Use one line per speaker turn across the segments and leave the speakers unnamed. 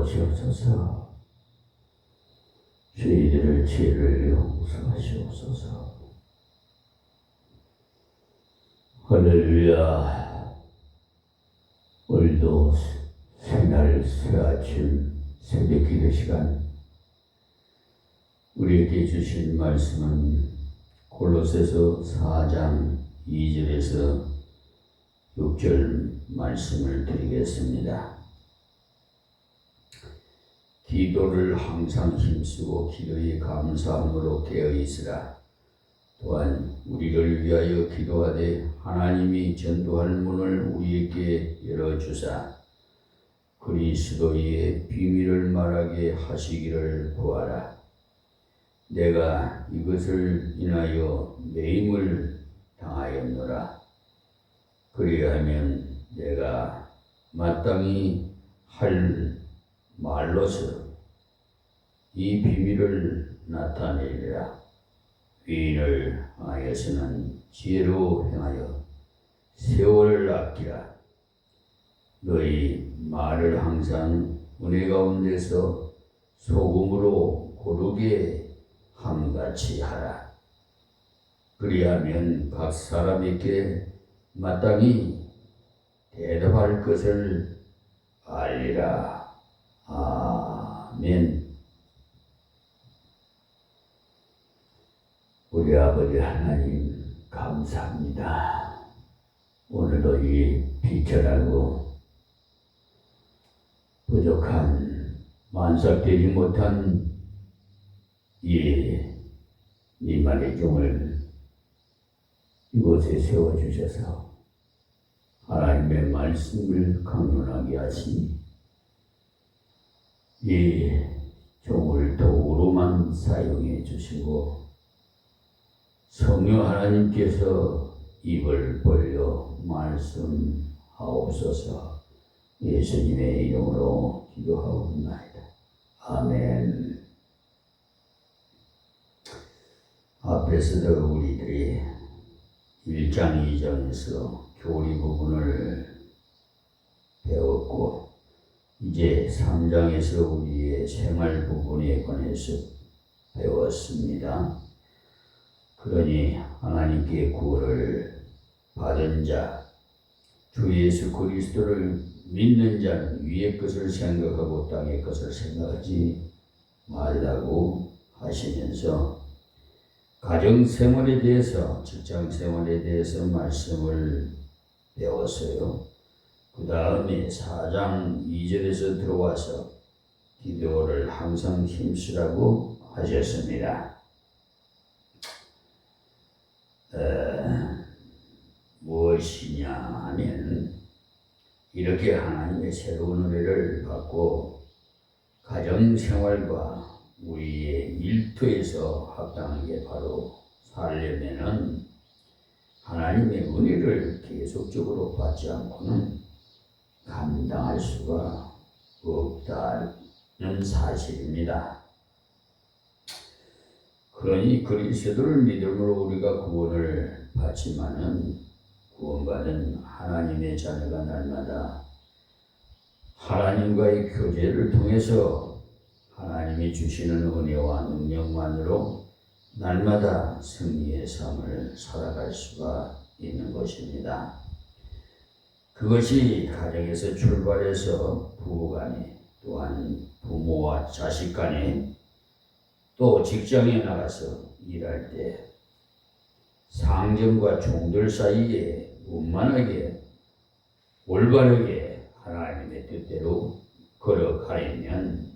주옵소서. 저희들의 죄를 용서하시옵소서. 할렐루야. 오늘도 새날 새아침 새벽 기도 시간 우리에게 주신 말씀은 골로새서 4장 2절에서 6절 말씀을 드리겠습니다. 기도를 항상 힘쓰고 기도에 감사함으로 깨어 있으라. 또한 우리를 위하여 기도하되 하나님이 전도할 문을 우리에게 열어주사 그리스도의 비밀을 말하게 하시기를 구하라. 내가 이것을 인하여 매임을 당하였노라. 그리하면 내가 마땅히 할 말로서 이 비밀을 나타내리라. 의인을 하여서는 지혜로 행하여 세월을 아끼라. 너희 말을 항상 은혜 가운데서 소금으로 고르게 함같이 하라. 그리하면 각 사람에게 마땅히 대답할 것을 알리라. 아멘. 우리 아버지 하나님 감사합니다. 오늘도 이 비천하고 부족한 만삭되지 못한 이만의 종을 이곳에 세워주셔서 하나님의 말씀을 강론하게 하시니 이 종을 도구로만 사용해 주시고 성령 하나님께서 입을 벌려 말씀하옵소서. 예수님의 이름으로 기도하옵나이다. 아멘. 앞에서도 우리들이 1장 2장에서 교리 부분을 배웠고 이제 3장에서 우리의 생활 부분에 관해서 배웠습니다. 그러니 하나님께 구원을 받은 자, 주 예수 그리스도를 믿는 자는 위의 것을 생각하고 땅의 것을 생각하지 말라고 하시면서 가정생활에 대해서, 직장생활에 대해서 말씀을 배웠어요. 그 다음에 4장 2절에서 들어와서 기도를 항상 힘쓰라고 하셨습니다. 무엇이냐 하면 이렇게 하나님의 새로운 은혜를 받고 가정생활과 우리의 일터에서 합당하게 바로 살려면은 하나님의 은혜를 계속적으로 받지 않고는 감당할 수가 없다는 사실입니다. 그러니 그리스도를 믿음으로 우리가 구원을 받지만은 구원받은 하나님의 자녀가 날마다 하나님과의 교제를 통해서 하나님이 주시는 은혜와 능력만으로 날마다 승리의 삶을 살아갈 수가 있는 것입니다. 그것이 가정에서 출발해서 부부간에, 또한 부모와 자식 간에, 또 직장에 나가서 일할 때 상점과 종들 사이에 원만하게 올바르게 하나님의 뜻대로 걸어가려면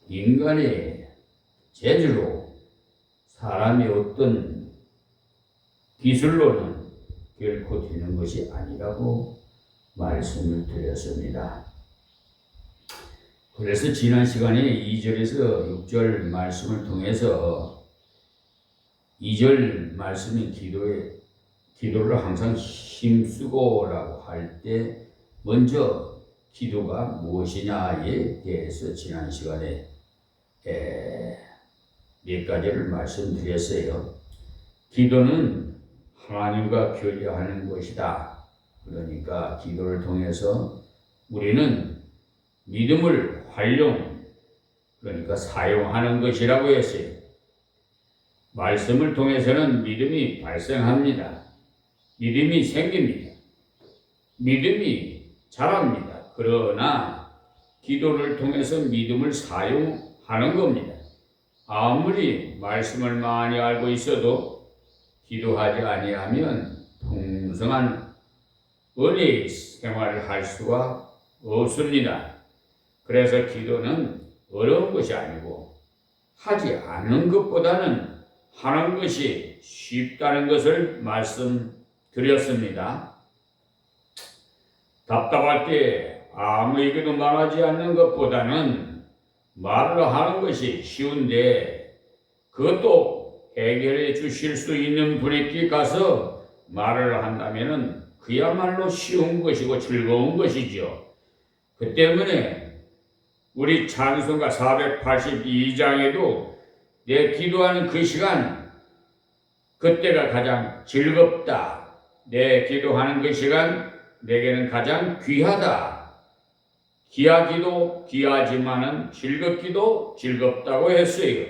인간의 재주로, 사람의 어떤 기술로는 결코 되는 것이 아니라고 말씀을 드렸습니다. 그래서 지난 시간에 2절에서 6절 말씀을 통해서 2절 말씀인 기도를 항상 힘쓰고라고 할 때 먼저 기도가 무엇이냐에 대해서 지난 시간에 몇 가지를 말씀드렸어요. 기도는 하나님과 교제하는 것이다. 그러니까 기도를 통해서 우리는 믿음을 활용, 그러니까 사용하는 것이라고 했어요. 말씀을 통해서는 믿음이 발생합니다. 믿음이 생깁니다. 믿음이 자랍니다. 그러나 기도를 통해서 믿음을 사용하는 겁니다. 아무리 말씀을 많이 알고 있어도 기도하지 아니하면 풍성한 은혜의 생활을 할 수가 없습니다. 그래서 기도는 어려운 것이 아니고 하지 않는 것보다는 하는 것이 쉽다는 것을 말씀드렸습니다. 답답할 때 아무에게도 말하지 않는 것보다는 말을 하는 것이 쉬운데 그것도 해결해 주실 수 있는 분에게 가서 말을 한다면 그야말로 쉬운 것이고 즐거운 것이죠. 그 때문에 우리 찬송가 482장에도 내 기도하는 그 시간, 그때가 가장 즐겁다. 내 기도하는 그 시간, 내게는 가장 귀하다. 귀하기도 귀하지만은 즐겁기도 즐겁다고 했어요.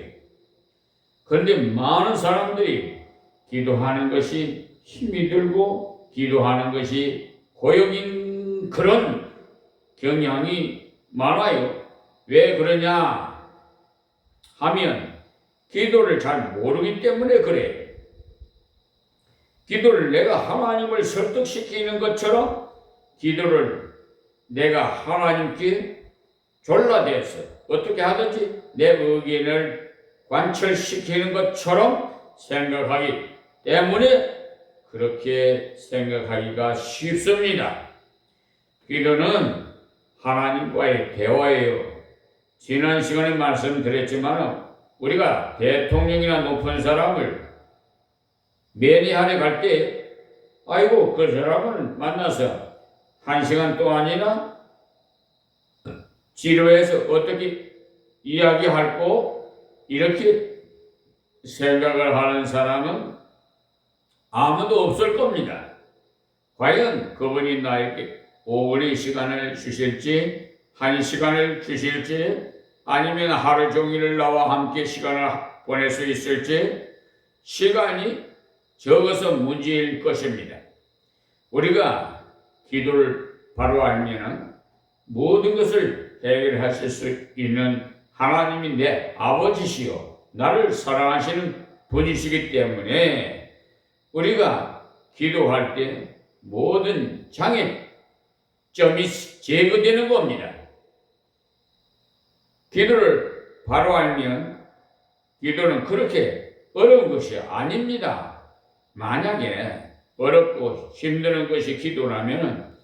그런데 많은 사람들이 기도하는 것이 힘이 들고 기도하는 것이 고역인 그런 경향이 많아요. 왜 그러냐 하면 기도를 잘 모르기 때문에 그래요. 기도를 내가 하나님을 설득시키는 것처럼 기도를 내가 하나님께 졸라대서 어떻게 하든지 내 의견을 관철시키는 것처럼 생각하기 때문에 그렇게 생각하기가 쉽습니다. 기도는 하나님과의 대화예요. 지난 시간에 말씀드렸지만 우리가 대통령이나 높은 사람을 면회하러 갈 때 아이고 그 사람을 만나서 1시간 동안이나 지루해서 어떻게 이야기할고 이렇게 생각을 하는 사람은 아무도 없을 겁니다. 과연 그분이 나에게 5분의 시간을 주실지 1시간을 주실지 아니면 하루 종일을 나와 함께 시간을 보낼 수 있을지 시간이 적어서 문제일 것입니다. 우리가 기도를 바로 알면 모든 것을 해결하실 수 있는 하나님이 내 아버지시요 나를 사랑하시는 분이시기 때문에 우리가 기도할 때 모든 장애점이 제거되는 겁니다. 기도를 바로 알면 기도는 그렇게 어려운 것이 아닙니다. 만약에 어렵고 힘드는 것이 기도라면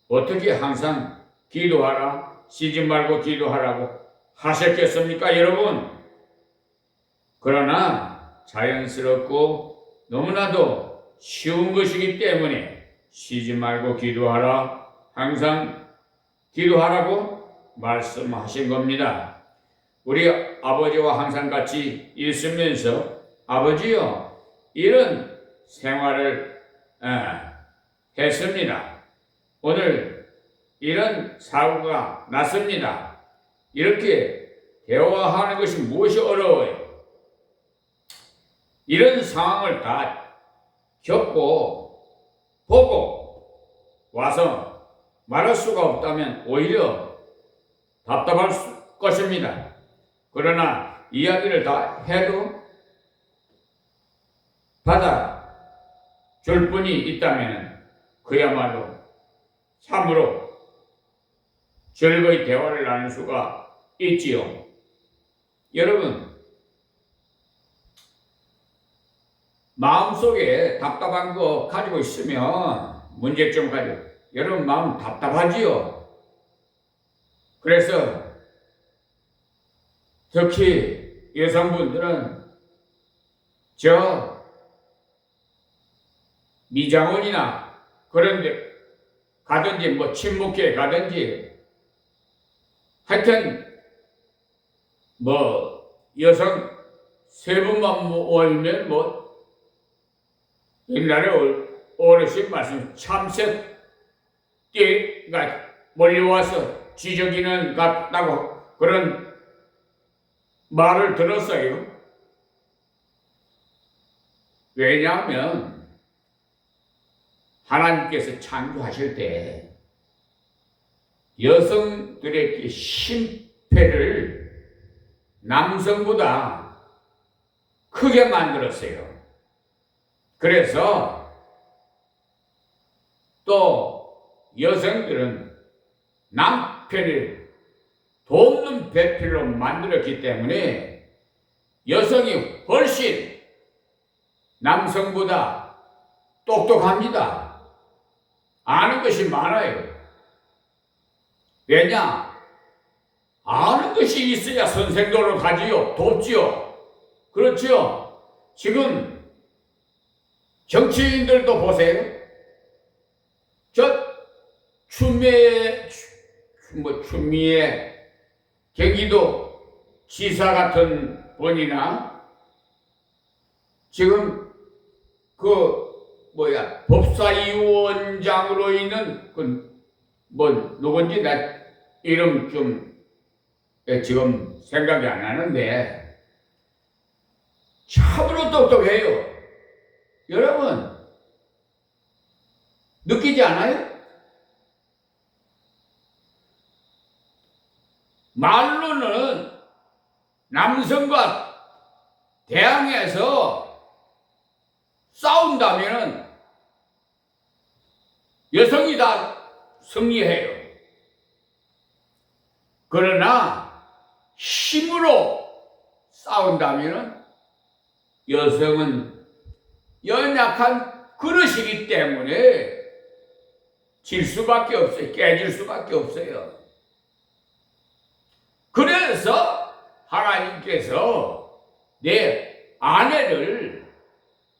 어떻게 항상 기도하라, 쉬지 말고 기도하라고 하셨겠습니까, 여러분? 그러나 자연스럽고 너무나도 쉬운 것이기 때문에 쉬지 말고 기도하라, 항상 기도하라고 말씀하신 겁니다. 우리 아버지와 항상 같이 있으면서 아버지요, 이런 생활을 했습니다. 오늘 이런 사고가 났습니다. 이렇게 대화하는 것이 무엇이 어려워요? 이런 상황을 다 겪고 보고 와서 말할 수가 없다면 오히려 답답할 것입니다. 그러나 이야기를 다 해도 받아줄 분이 있다면 그야말로 참으로 즐거이 대화를 나눌 수가 있지요. 여러분, 마음속에 답답한 거 가지고 있으면 문제점 가지고 여러분 마음 답답하지요. 그래서 특히 여성분들은 저 미장원이나 그런 데 가든지 뭐 친목회 가든지 하여튼 뭐 여성 세 분만 모이면 뭐 옛날에 어르신 말씀 참새 띠가 몰려와서 지저귀는 같다고 그런 말을 들었어요. 왜냐하면 하나님께서 창조하실 때 여성들에게 심폐를 남성보다 크게 만들었어요. 그래서 또 여성들은 남편을 돕는 배필로 만들었기 때문에 여성이 훨씬 남성보다 똑똑합니다. 아는 것이 많아요. 왜냐? 아는 것이 있어야 선생도를 가지요. 돕지요. 그렇죠? 지금 정치인들도 보세요. 저 추미애 경기도 지사 같은 분이나 지금 법사위원장으로 있는 누군지 나 이름 좀 지금 생각이 안 나는데 참으로 똑똑해요. 여러분 느끼지 않아요? 말로는 남성과 대항해서 싸운다면 여성이 다 승리해요. 그러나 힘으로 싸운다면 여성은 연약한 그릇이기 때문에 질 수밖에 없어요. 깨질 수밖에 없어요. 그래서 하나님께서 내 아내를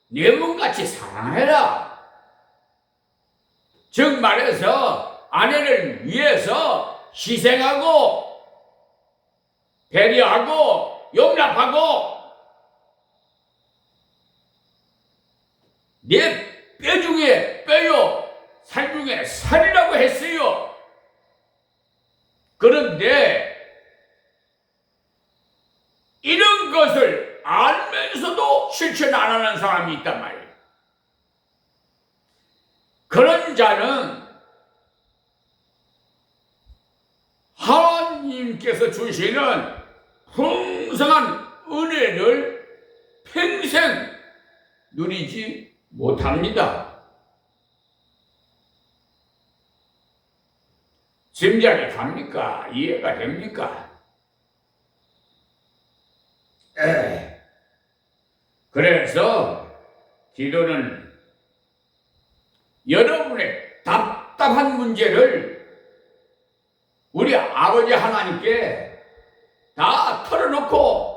내 몸같이 사랑해라. 즉 말해서 아내를 위해서 희생하고 배려하고 용납하고 내 뼈 중에 뼈요 살 중에 살이라고 했어요. 그런데 이런 것을 알면서도 실천 안 하는 사람이 있단 말이에요. 그런 자는 하나님께서 주시는 풍성한 은혜를 평생 누리지 못합니다. 짐작이 갑니까? 이해가 됩니까? 그래서 기도는 여러분의 답답한 문제를 우리 아버지 하나님께 다 털어놓고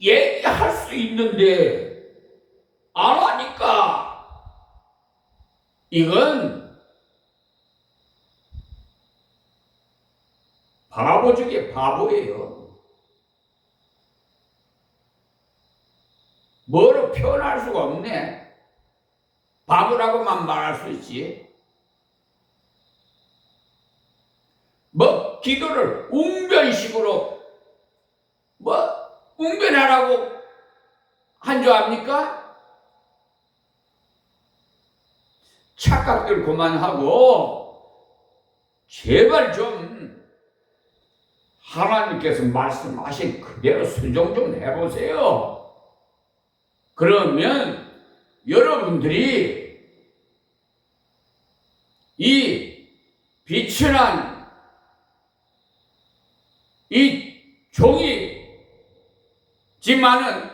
얘기할 수 있는데 안 하니까 이건 바보 중에 바보예요. 뭐로 표현할 수가 없네. 바보라고만 말할 수 있지. 기도를 웅변식으로 웅변하라고 한 줄 압니까? 착각들 그만하고 제발 좀 하나님께서 말씀하신 그대로 순종 좀 해보세요. 그러면 여러분들이 이 비천한 이 종이지만은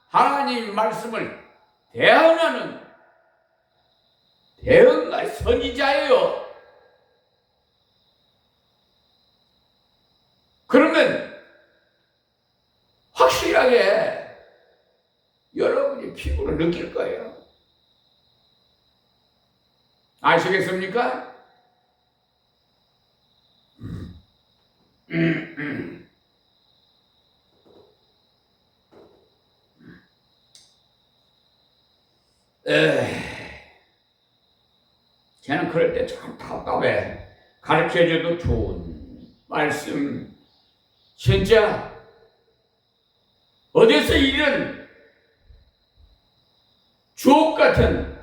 하나님 말씀을 대언하는 대언가 선지자예요. 그러면 확실하게 여러분이 피부로 느낄 거예요. 아시겠습니까? 쟤는 그럴 때 참 답답해. 가르쳐줘도 좋은 말씀 진짜 어디서 이런 주옥 같은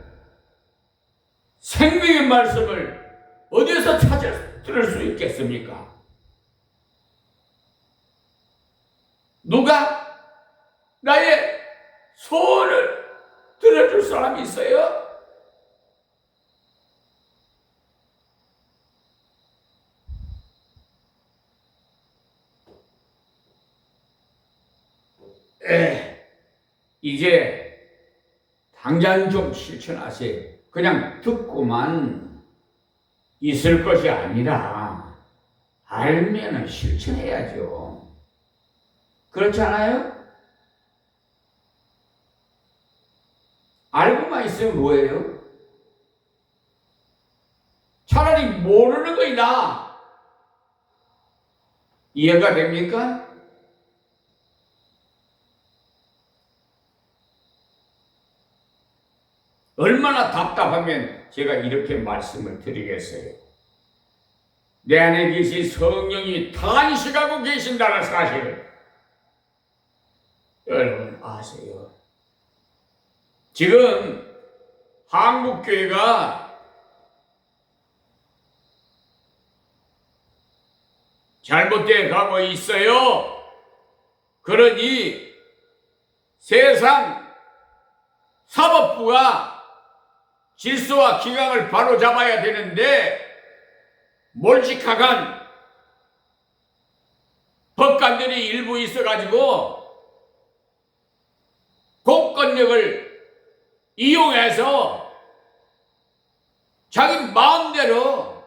생명의 말씀을 어디서 찾아 들을 수 있겠습니까? 누가 나의 소원을 들어줄 사람이 있어요? 이제 당장 좀 실천하세요. 그냥 듣고만 있을 것이 아니라 알면은 실천해야죠. 그렇지 않아요? 알고만 있으면 뭐예요? 차라리 모르는 것이 나아. 이해가 됩니까? 얼마나 답답하면 제가 이렇게 말씀을 드리겠어요. 내 안에 계신 성령이 탄식하고 계신다는 사실을 여러분 아세요? 지금 한국교회가 잘못되어 가고 있어요. 그러니 세상 사법부가 질서와 기강을 바로잡아야 되는데 몰직하간 법관들이 일부 있어가지고 공권력을 이용해서 자기 마음대로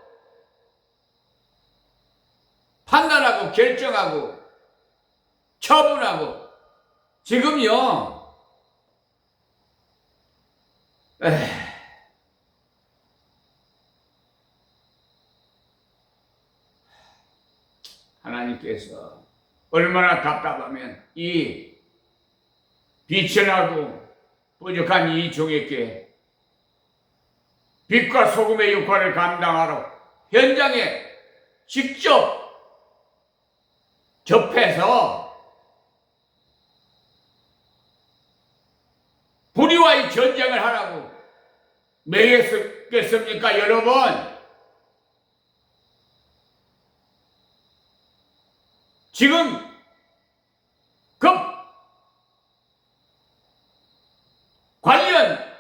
판단하고 결정하고 처분하고 지금요 하나님께서 얼마나 답답하면 이 비천하고 부족한 이 종에게 빛과 소금의 역할을 감당하러 현장에 직접 접해서 불의와의 전쟁을 하라고 매겠습니까, 여러분? 지금 관련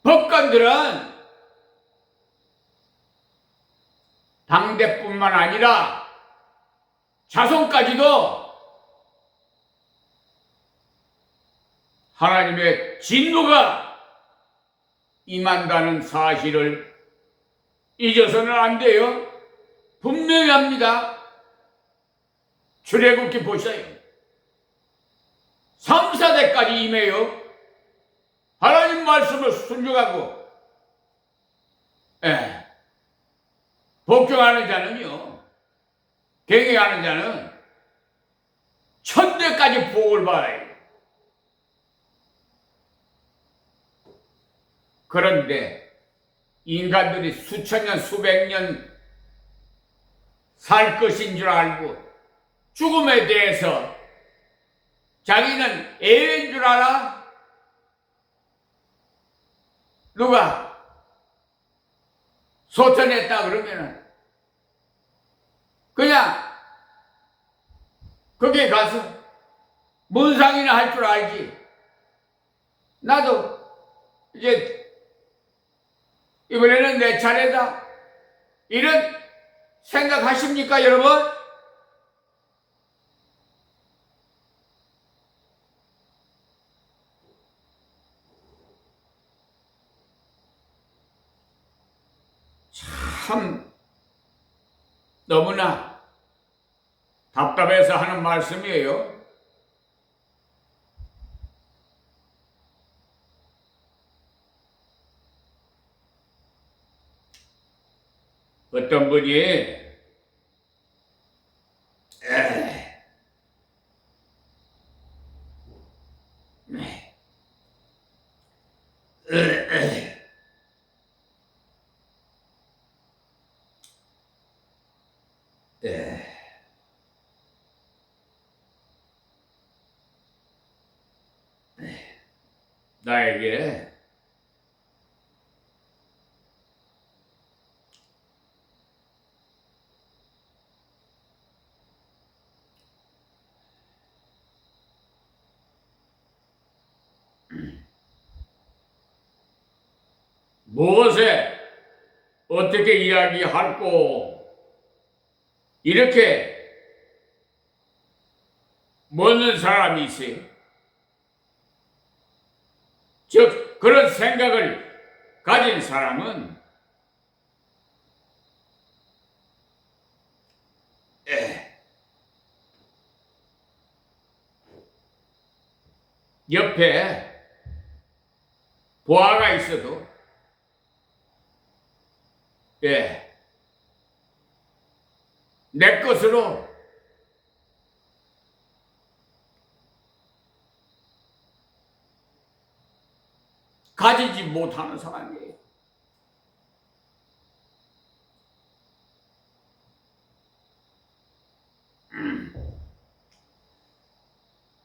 법관들은 당대뿐만 아니라 자손까지도 하나님의 진노가 임한다는 사실을 잊어서는 안 돼요. 분명히 합니다. 출애굽기 보세요. 3, 4대까지 임해요. 하나님 말씀을 순종하고 복종하는 자는요, 경외하는 자는 천대까지 복을 받아요. 그런데 인간들이 수천 년, 수백 년 살 것인 줄 알고 죽음에 대해서 자기는 애인 줄 알아? 누가 소천했다 그러면은 그냥 거기에 가서 문상이나 할 줄 알지. 나도 이제 이번에는 내 차례다 이런 생각하십니까, 여러분? 참 너무나 답답해서 하는 말씀이에요. 어떤 분이 나에게 무엇에 어떻게 이야기할고 이렇게 묻는 사람이 있어요. 즉 그런 생각을 가진 사람은 옆에 보아가 있어도 내 것으로 가지지 못하는 사람이에요.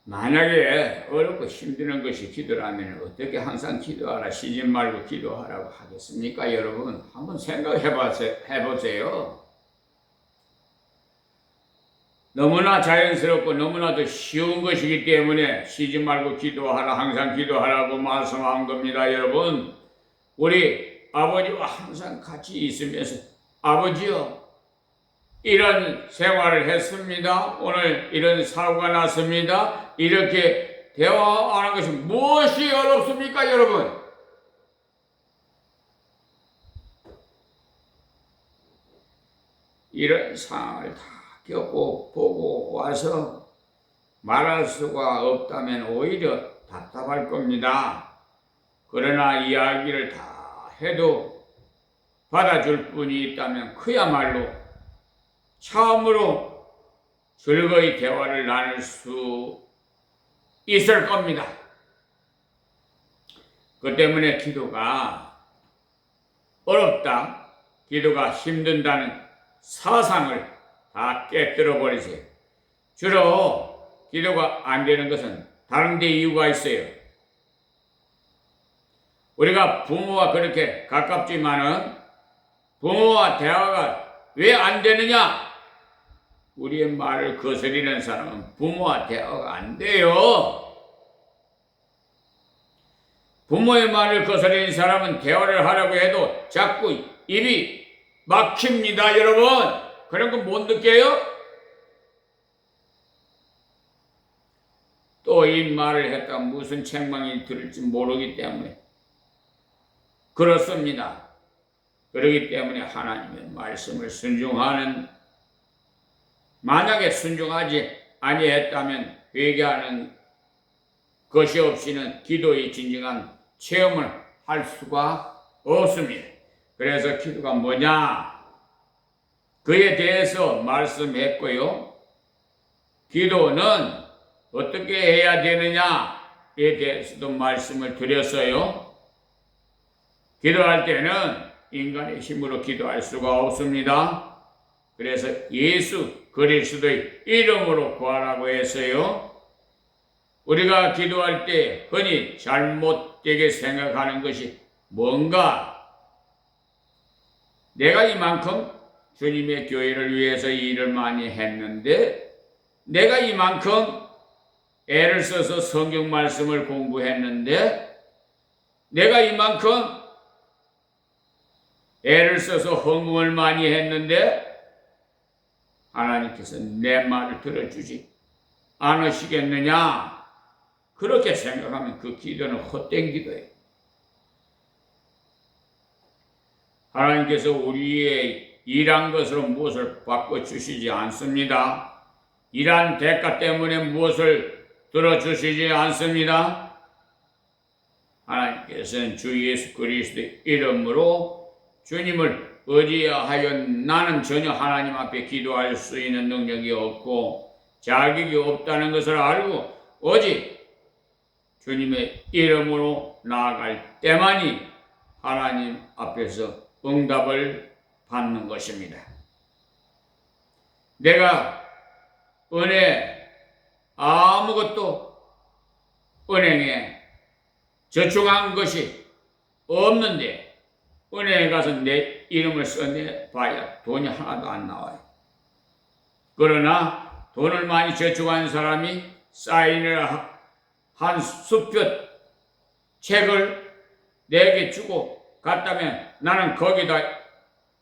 만약에 어렵고 힘드는 것이 기도라면 어떻게 항상 기도하라, 쉬지 말고 기도하라고 하겠습니까? 여러분 한번 생각해 보세요. 너무나 자연스럽고 너무나도 쉬운 것이기 때문에 쉬지 말고 기도하라, 항상 기도하라고 말씀한 겁니다. 여러분, 우리 아버지와 항상 같이 있으면서 아버지요, 이런 생활을 했습니다. 오늘 이런 사고가 났습니다. 이렇게 대화하는 것이 무엇이 어렵습니까, 여러분? 이런 상황을 다 겪고 보고 와서 말할 수가 없다면 오히려 답답할 겁니다. 그러나 이야기를 다 해도 받아줄 분이 있다면 그야말로 처음으로 즐거이 대화를 나눌 수 있을 겁니다. 그 때문에 기도가 어렵다, 기도가 힘든다는 사상을 다 깨뜨려 버리세요. 주로 기도가 안 되는 것은 다른 데 이유가 있어요. 우리가 부모와 그렇게 가깝지만은 부모와 대화가 왜 안 되느냐? 우리의 말을 거스리는 사람은 부모와 대화가 안 돼요. 부모의 말을 거스리는 사람은 대화를 하려고 해도 자꾸 입이 막힙니다, 여러분. 그런 거 못 느껴요? 또 이 말을 했다가 무슨 책망이 들을지 모르기 때문에 그렇습니다. 그렇기 때문에 하나님의 말씀을 순종하는, 만약에 순종하지 아니했다면 회개하는 것이 없이는 기도의 진정한 체험을 할 수가 없습니다. 그래서 기도가 뭐냐? 그에 대해서 말씀했고요. 기도는 어떻게 해야 되느냐에 대해서도 말씀을 드렸어요. 기도할 때는 인간의 힘으로 기도할 수가 없습니다. 그래서 예수 그리스도의 이름으로 구하라고 했어요. 우리가 기도할 때 흔히 잘못되게 생각하는 것이 뭔가? 내가 이만큼 주님의 교회를 위해서 일을 많이 했는데, 내가 이만큼 애를 써서 성경 말씀을 공부했는데, 내가 이만큼 애를 써서 헌금을 많이 했는데 하나님께서 내 말을 들어주지 않으시겠느냐? 그렇게 생각하면 그 기도는 헛된 기도예요. 하나님께서 우리의 일한 것으로 무엇을 바꿔주시지 않습니다. 일한 대가 때문에 무엇을 들어주시지 않습니다. 하나님께서는 주 예수 그리스도의 이름으로 주님을 의지하여 나는 전혀 하나님 앞에 기도할 수 있는 능력이 없고 자격이 없다는 것을 알고 오직 주님의 이름으로 나아갈 때만이 하나님 앞에서 응답을 받는 것입니다. 내가 은혜 아무것도 은행에 저축한 것이 없는데 은행에 가서 내 이름을 써내봐야 돈이 하나도 안 나와요. 그러나 돈을 많이 저축한 사람이 사인을 한 수표 책을 내게 주고 갔다면 나는 거기다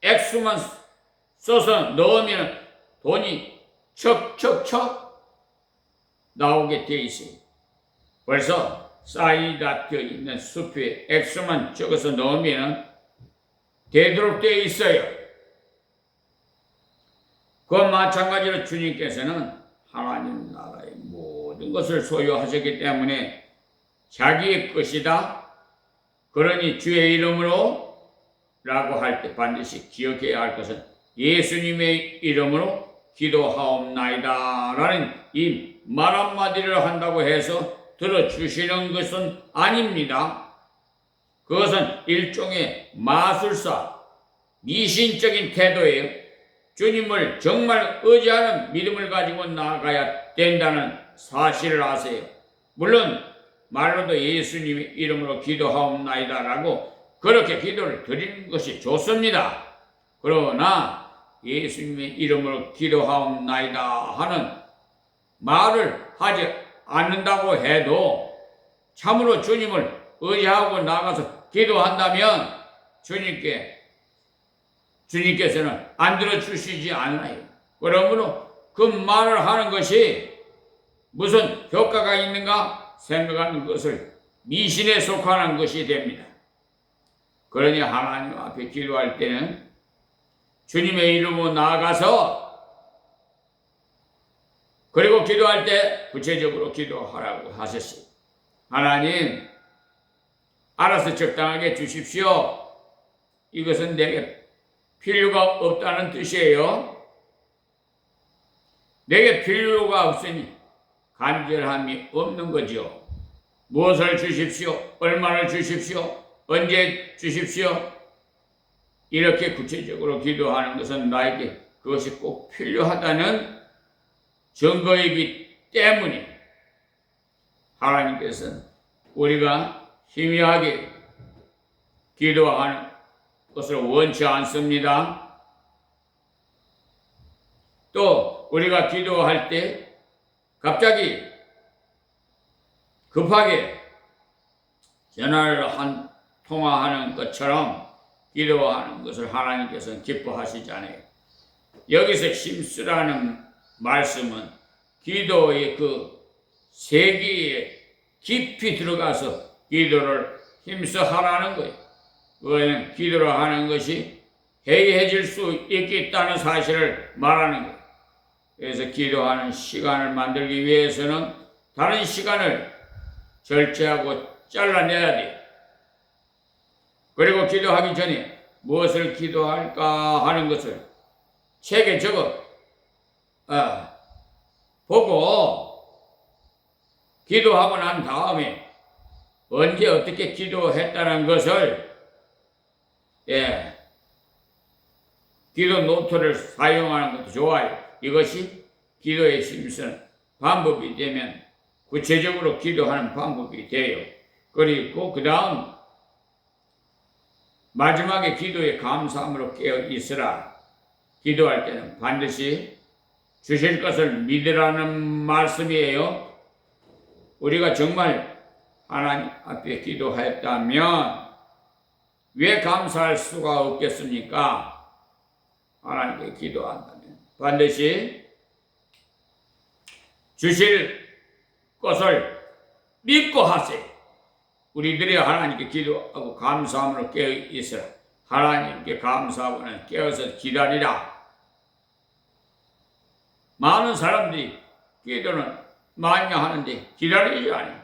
액수만 써서 넣으면 돈이 척척척 나오게 돼 있어요. 벌써 사인이 다 되어 있는 수표에 액수만 적어서 넣으면 되도록 되어 있어요. 그와 마찬가지로 주님께서는 하나님 나라의 모든 것을 소유하셨기 때문에 자기의 것이다. 그러니 주의 이름으로 라고 할 때 반드시 기억해야 할 것은 예수님의 이름으로 기도하옵나이다 라는 이 말 한마디를 한다고 해서 들어주시는 것은 아닙니다. 그것은 일종의 마술사, 미신적인 태도예요. 주님을 정말 의지하는 믿음을 가지고 나아가야 된다는 사실을 아세요. 물론 말로도 예수님의 이름으로 기도하옵나이다 라고 그렇게 기도를 드리는 것이 좋습니다. 그러나 예수님의 이름으로 기도하옵나이다 하는 말을 하지 않는다고 해도 참으로 주님을 의지하고 나가서 기도한다면 주님께서는 안 들어주시지 않아요. 그러므로 그 말을 하는 것이 무슨 효과가 있는가 생각하는 것을 미신에 속하는 것이 됩니다. 그러니 하나님 앞에 기도할 때는 주님의 이름으로 나아가서 그리고 기도할 때 구체적으로 기도하라고 하셨어요. 하나님 알아서 적당하게 주십시오. 이것은 내게 필요가 없다는 뜻이에요. 내게 필요가 없으니 간절함이 없는 거죠. 무엇을 주십시오? 얼마를 주십시오? 언제 주십시오? 이렇게 구체적으로 기도하는 것은 나에게 그것이 꼭 필요하다는 증거이기 때문에 하나님께서는 우리가 희미하게 기도하는 것을 원치 않습니다. 또 우리가 기도할 때 갑자기 급하게 전화를 통화하는 것처럼 기도하는 것을 하나님께서는 기뻐하시지 않아요. 여기서 힘쓰라는 말씀은 기도의 그 세계에 깊이 들어가서 기도를 힘써 하라는 거예요. 그거는 기도를 하는 것이 해이해질 수 있겠다는 사실을 말하는 거예요. 그래서 기도하는 시간을 만들기 위해서는 다른 시간을 절제하고 잘라내야 돼요. 그리고 기도하기 전에 무엇을 기도할까 하는 것을 책에 적어 보고 기도하고 난 다음에 언제 어떻게 기도했다는 것을 기도 노트를 사용하는 것도 좋아요. 이것이 기도의 힘쓰는 방법이 되면 구체적으로 기도하는 방법이 돼요. 그리고 그 다음 마지막에 기도의 감사함으로 깨어 있으라. 기도할 때는 반드시 주실 것을 믿으라는 말씀이에요. 우리가 정말 하나님 앞에 기도했다면 왜 감사할 수가 없겠습니까? 하나님께 기도한다면 반드시 주실 것을 믿고 하세요. 우리들이 하나님께 기도하고 감사함으로 깨어 있으라. 하나님께 감사하고는 깨어서 기다리라. 많은 사람들이 기도는 많이 하는데 기다리지 않아요.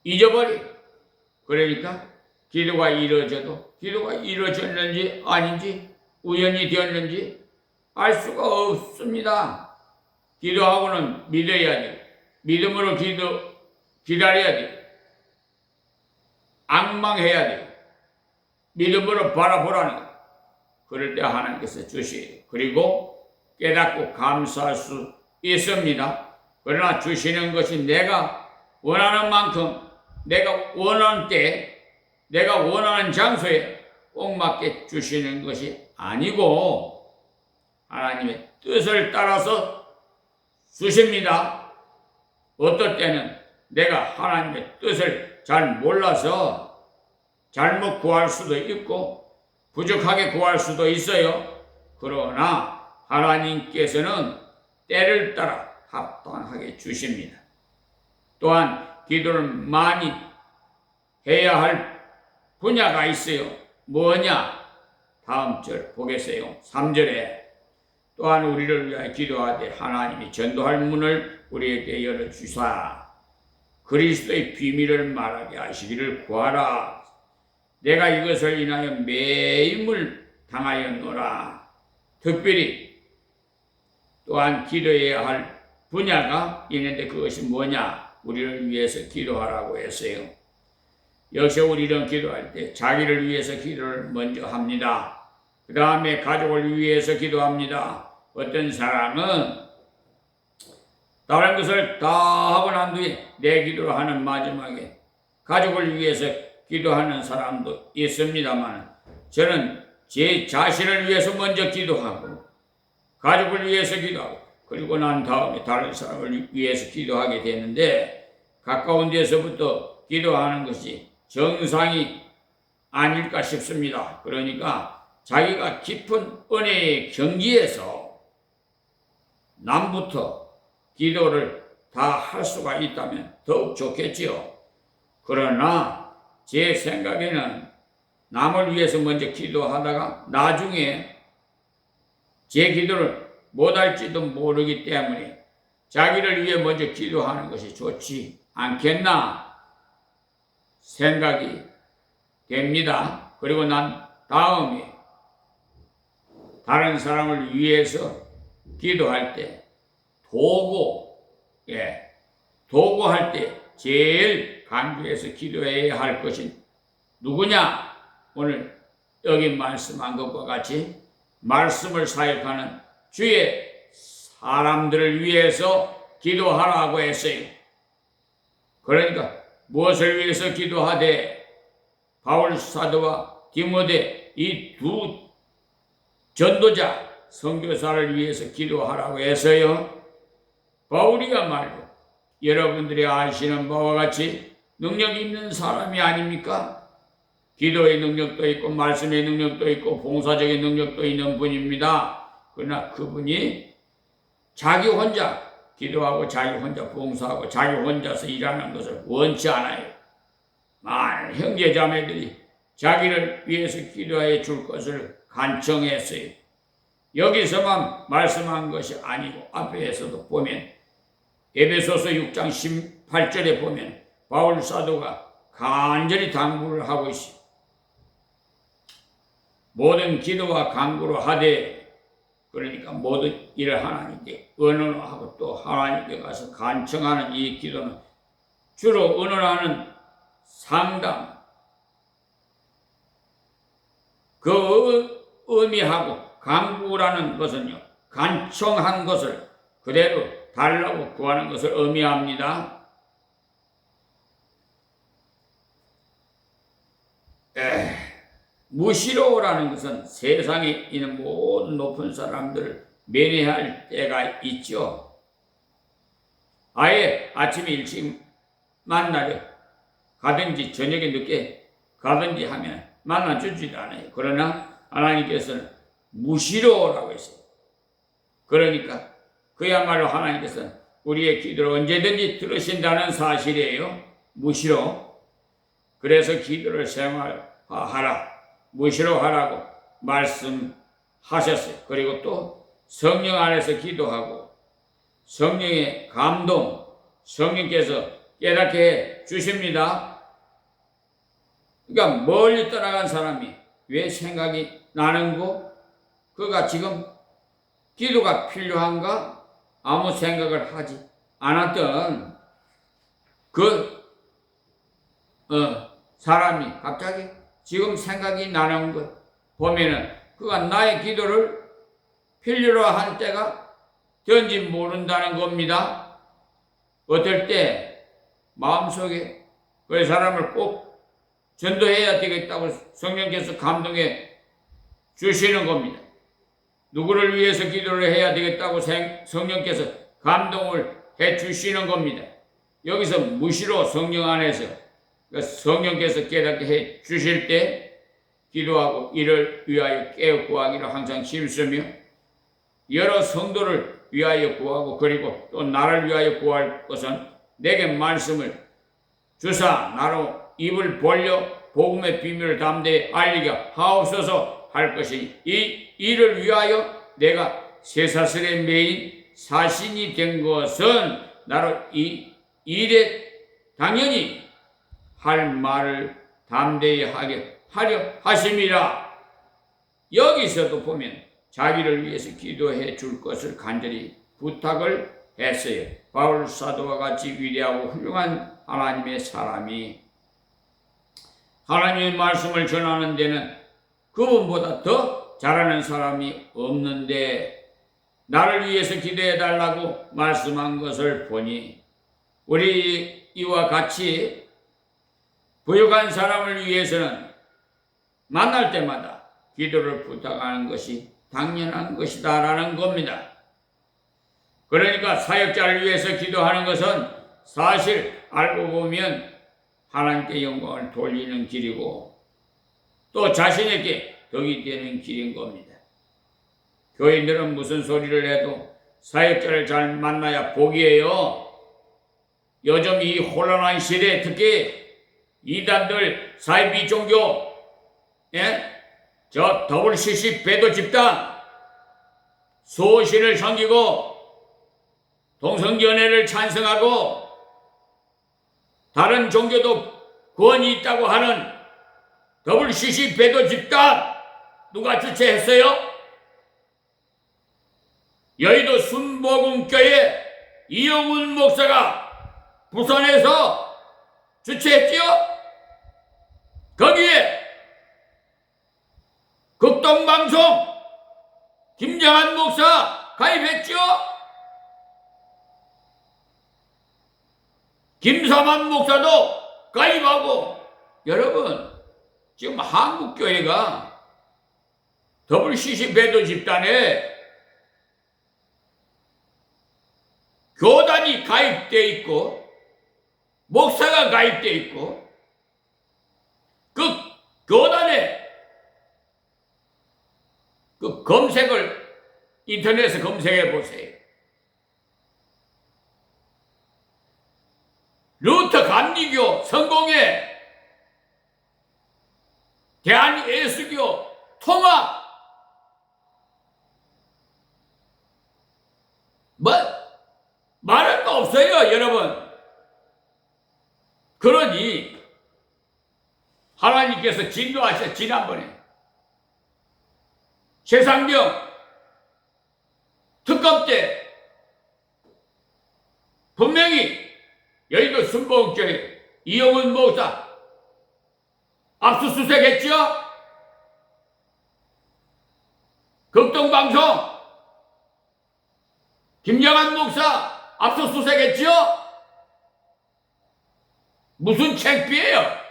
잊어버려. 그러니까 기도가 이루어져도 기도가 이루어졌는지 아닌지 우연히 되었는지 알 수가 없습니다. 기도하고는 믿어야 돼. 믿음으로 기다려야 돼. 앙망해야 돼. 믿음으로 바라보라는 거예요. 그럴 때 하나님께서 주시에요. 그리고 깨닫고 감사할 수 있습니다. 그러나 주시는 것이 내가 원하는 만큼 내가 원하는 때, 내가 원하는 장소에 꼭 맞게 주시는 것이 아니고 하나님의 뜻을 따라서 주십니다. 어떨 때는 내가 하나님의 뜻을 잘 몰라서 잘못 구할 수도 있고 부족하게 구할 수도 있어요. 그러나 하나님께서는 때를 따라 합당하게 주십니다. 또한 기도를 많이 해야 할 분야가 있어요. 뭐냐? 다음 절 보겠어요. 3절에 또한 우리를 위하여 기도하되 하나님이 전도할 문을 우리에게 열어주사 그리스도의 비밀을 말하게 하시기를 구하라. 내가 이것을 인하여 매임을 당하였노라. 특별히 또한 기도해야 할 분야가 있는데 그것이 뭐냐? 우리를 위해서 기도하라고 했어요. 역시 우리는 기도할 때 자기를 위해서 기도를 먼저 합니다. 그 다음에 가족을 위해서 기도합니다. 어떤 사람은 다른 것을 다 하고 난 뒤에 내 기도를 하는 마지막에 가족을 위해서 기도하는 사람도 있습니다만 저는 제 자신을 위해서 먼저 기도하고 가족을 위해서 기도하고 그리고 난 다음에 다른 사람을 위해서 기도하게 되는데 가까운 데서부터 기도하는 것이 정상이 아닐까 싶습니다. 그러니까 자기가 깊은 은혜의 경지에서 남부터 기도를 다 할 수가 있다면 더욱 좋겠지요. 그러나 제 생각에는 남을 위해서 먼저 기도하다가 나중에 제 기도를 못할지도 모르기 때문에 자기를 위해 먼저 기도하는 것이 좋지 않겠나 생각이 됩니다. 그리고 난 다음에 다른 사람을 위해서 기도할 때 도구할 때 제일 강조해서 기도해야 할 것이 누구냐? 오늘 여기 말씀한 것과 같이 말씀을 사역하는 주의 사람들을 위해서 기도하라고 했어요. 그러니까 무엇을 위해서 기도하되 바울 사도와 디모데 이 두 전도자 선교사를 위해서 기도하라고 해서요. 바울이야말로 여러분들이 아시는 바와 같이 능력 있는 사람이 아닙니까? 기도의 능력도 있고 말씀의 능력도 있고 봉사적인 능력도 있는 분입니다. 그러나 그분이 자기 혼자 기도하고 자기 혼자 봉사하고 자기 혼자서 일하는 것을 원치 않아요. 많은 형제자매들이 자기를 위해서 기도해 줄 것을 간청했어요. 여기서만 말씀한 것이 아니고 앞에서도 보면 에베소서 6장 18절에 보면 바울 사도가 간절히 당부를 하고 있어요. 모든 기도와 간구로 하되 그러니까 모든 일을 하나님께 의논하고 또 하나님께 가서 간청하는 이 기도는 주로 의논하는 상담 그 의미하고 간구라는 것은요 간청한 것을 그대로 달라고 구하는 것을 의미합니다. 무시로라는 것은 세상에 있는 모든 높은 사람들을 면회할 때가 있죠. 아예 아침에 일찍 만나려 가든지 저녁에 늦게 가든지 하면 만나주지도 않아요. 그러나 하나님께서는 무시로라고 했어요. 그러니까 그야말로 하나님께서는 우리의 기도를 언제든지 들으신다는 사실이에요. 무시로. 그래서 기도를 생활하라. 무시로 하라고 말씀하셨어요. 그리고 또 성령 안에서 기도하고 성령의 감동, 성령께서 깨닫게 해 주십니다. 그러니까 멀리 떠나간 사람이 왜 생각이 나는고? 그가 지금 기도가 필요한가? 아무 생각을 하지 않았던 그 사람이 갑자기 지금 생각이 나는 것 보면은 그가 나의 기도를 필요로 한 때가 된지 모른다는 겁니다. 어떨 때 마음속에 그 사람을 꼭 전도해야 되겠다고 성령께서 감동해 주시는 겁니다. 누구를 위해서 기도를 해야 되겠다고 성령께서 감동을 해 주시는 겁니다. 여기서 무시로 성령 안에서 성령께서 깨닫게 해 주실 때 기도하고 이를 위하여 깨어 구하기를 항상 힘쓰며 여러 성도를 위하여 구하고 그리고 또 나를 위하여 구할 것은 내게 말씀을 주사 나로 입을 벌려 복음의 비밀을 담대히 알리게 하옵소서 할 것이니 이 일을 위하여 내가 쇠사슬에 매인 사신이 된 것은 나로 이 일에 당연히 할 말을 담대히 하게 하려 하심이라. 여기서도 보면 자기를 위해서 기도해 줄 것을 간절히 부탁을 했어요. 바울 사도와 같이 위대하고 훌륭한 하나님의 사람이 하나님의 말씀을 전하는 데는 그분보다 더 잘하는 사람이 없는데 나를 위해서 기도해 달라고 말씀한 것을 보니 우리 이와 같이 부족한 사람을 위해서는 만날 때마다 기도를 부탁하는 것이 당연한 것이다라는 겁니다. 그러니까 사역자를 위해서 기도하는 것은 사실 알고 보면 하나님께 영광을 돌리는 길이고 또 자신에게 덕이 되는 길인 겁니다. 교인들은 무슨 소리를 해도 사역자를 잘 만나야 복이에요. 요즘 이 혼란한 시대에 특히 이단들 사이비 종교, 저 WCC 배도 집단, 수호신을 섬기고 동성연애를 찬성하고 다른 종교도 구원이 있다고 하는 WCC 배도 집단 누가 주최했어요? 여의도 순복음교회 이영훈 목사가 부산에서 주최했지요? 거기에 극동방송 김정한 목사 가입했죠? 김사만 목사도 가입하고 여러분 지금 한국교회가 WCC 배도 집단에 교단이 가입되어 있고 목사가 가입되어 있고 그 교단에 그 검색을 인터넷에 검색해 보세요. 루터 감리교 성공회 대한예수교 통합 말할 거 없어요 여러분. 그러니 하나님께서 진노하셨 지난번에 최상병 특검 때 분명히 여의도 순복음교회 이영훈 목사 압수수색했죠? 극동방송 김정한 목사 압수수색했죠? 무슨 창피해요?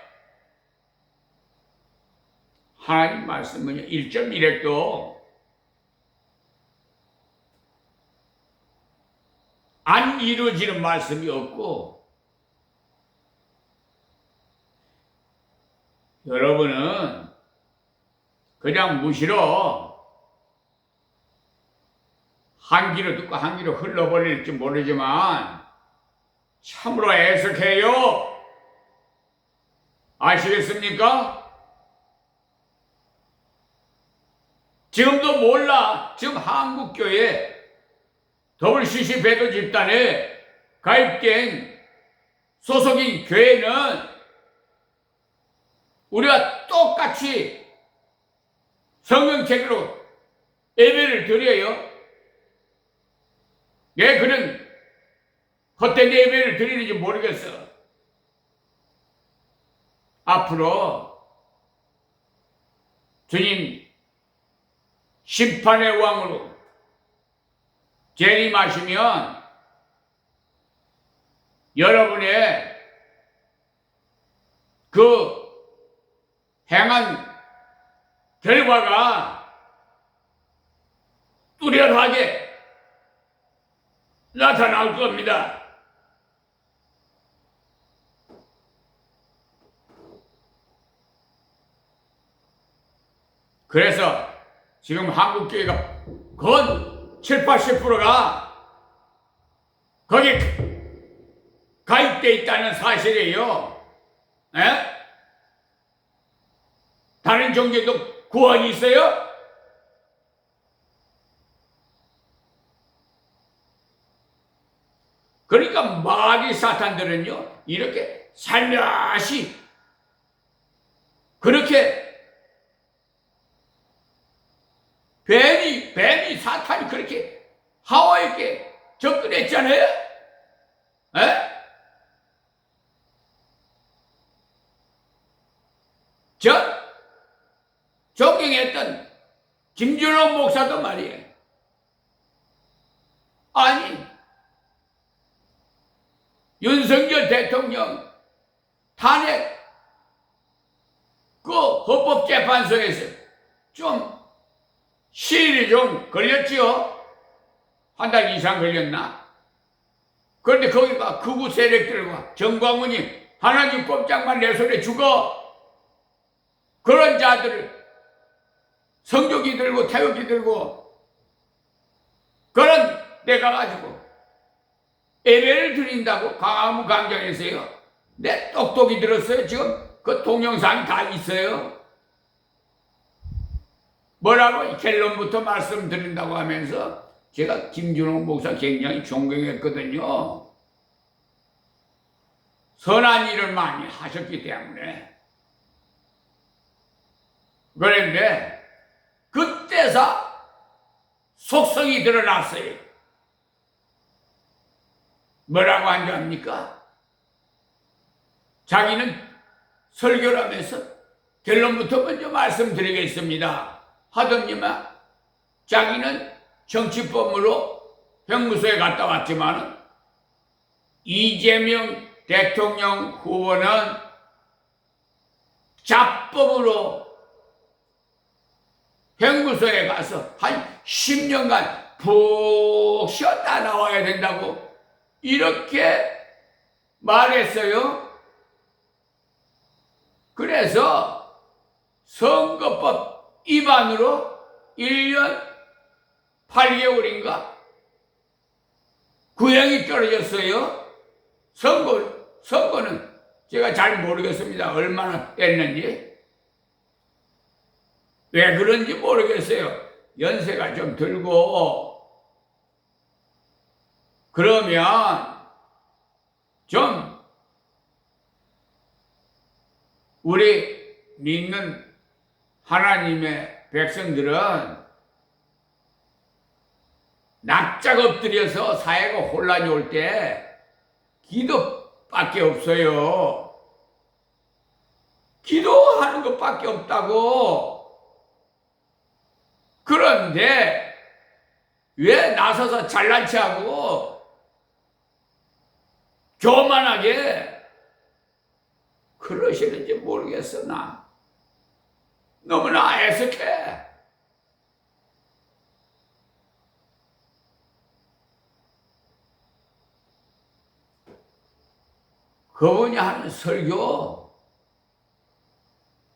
하나님 말씀은 1.1핵도 안 이루어지는 말씀이 없고 여러분은 그냥 무시로 한 귀로 듣고 한 귀로 흘러버릴지 모르지만 참으로 애석해요. 아시겠습니까? 지금도 몰라. 지금 한국교회 WCC 배도 집단에 가입된 소속인 교회는 우리가 똑같이 성경책으로 예배를 드려요. 왜 그런 헛된 예배를 드리는지 모르겠어. 앞으로 주님 심판의 왕으로 재림하시면 여러분의 그 행한 결과가 뚜렷하게 나타날 겁니다. 그래서 지금 한국교회가 건 7, 80%가 거기 가입되어 있다는 사실이에요. 에? 다른 종교도 구원이 있어요? 그러니까 마귀 사탄들은요, 이렇게 살며시 그렇게 뱀이 사탄이 그렇게 하와에게 접근했잖아요? 에? 저 존경했던 김준호 목사도 말이에요. 아니, 윤석열 대통령 탄핵 그 헌법재판소에서 좀 시일이 좀 걸렸지요? 한 달 이상 걸렸나? 그런데 거기가 극우 세력들과 정광훈이 하나님 꼼짝만 내 손에 죽어 그런 자들을 성조기 들고 태극기 들고 그런 데 가가지고 예배를 드린다고 광화문 광장에서요. 내 똑똑히 들었어요. 지금 그 동영상이 다 있어요. 뭐라고 결론부터 말씀드린다고 하면서 제가 김준호 목사 굉장히 존경했거든요. 선한 일을 많이 하셨기 때문에. 그런데 그때서 속성이 드러났어요. 뭐라고 한 줄 압니까? 자기는 설교를 하면서 결론부터 먼저 말씀드리겠습니다. 하더니만 자기는 정치범으로 형무소에 갔다 왔지만 이재명 대통령 후보는 자법으로 형무소에 가서 한 10년간 푹 쉬었다 나와야 된다고 이렇게 말했어요. 그래서 선거법 위반으로 1년 8개월인가 구형이 떨어졌어요. 선거는 제가 잘 모르겠습니다. 얼마나 됐는지. 왜 그런지 모르겠어요. 연세가 좀 들고 그러면 좀 우리 믿는 하나님의 백성들은 납작 엎드려서 사회가 혼란이 올 때 기도밖에 없어요. 기도하는 것밖에 없다고. 그런데 왜 나서서 잘난 체하고 교만하게 그러시는지 모르겠어. 나 너무나 애석해. 그분이 하는 설교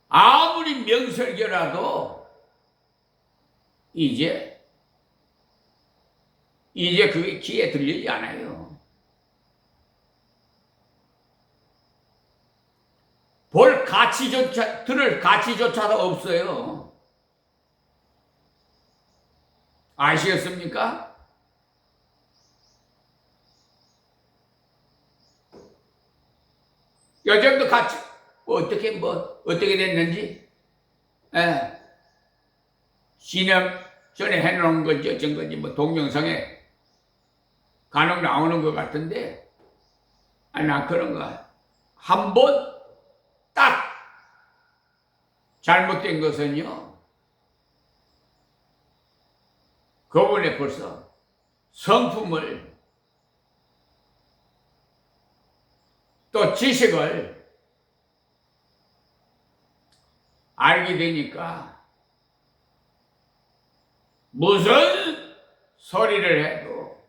아무리 명설교라도 이제 그게 귀에 들리지 않아요. 들을 가치조차도 없어요. 아시겠습니까? 요즘도 같이 어떻게 됐는지 진영 전에 해놓은 건지 어쩐 건지 동영상에 간혹 나오는 것 같은데 나 그런 거 한 번 딱 잘못된 것은요 그분에 벌써 성품을 또 지식을 알게 되니까 무슨 소리를 해도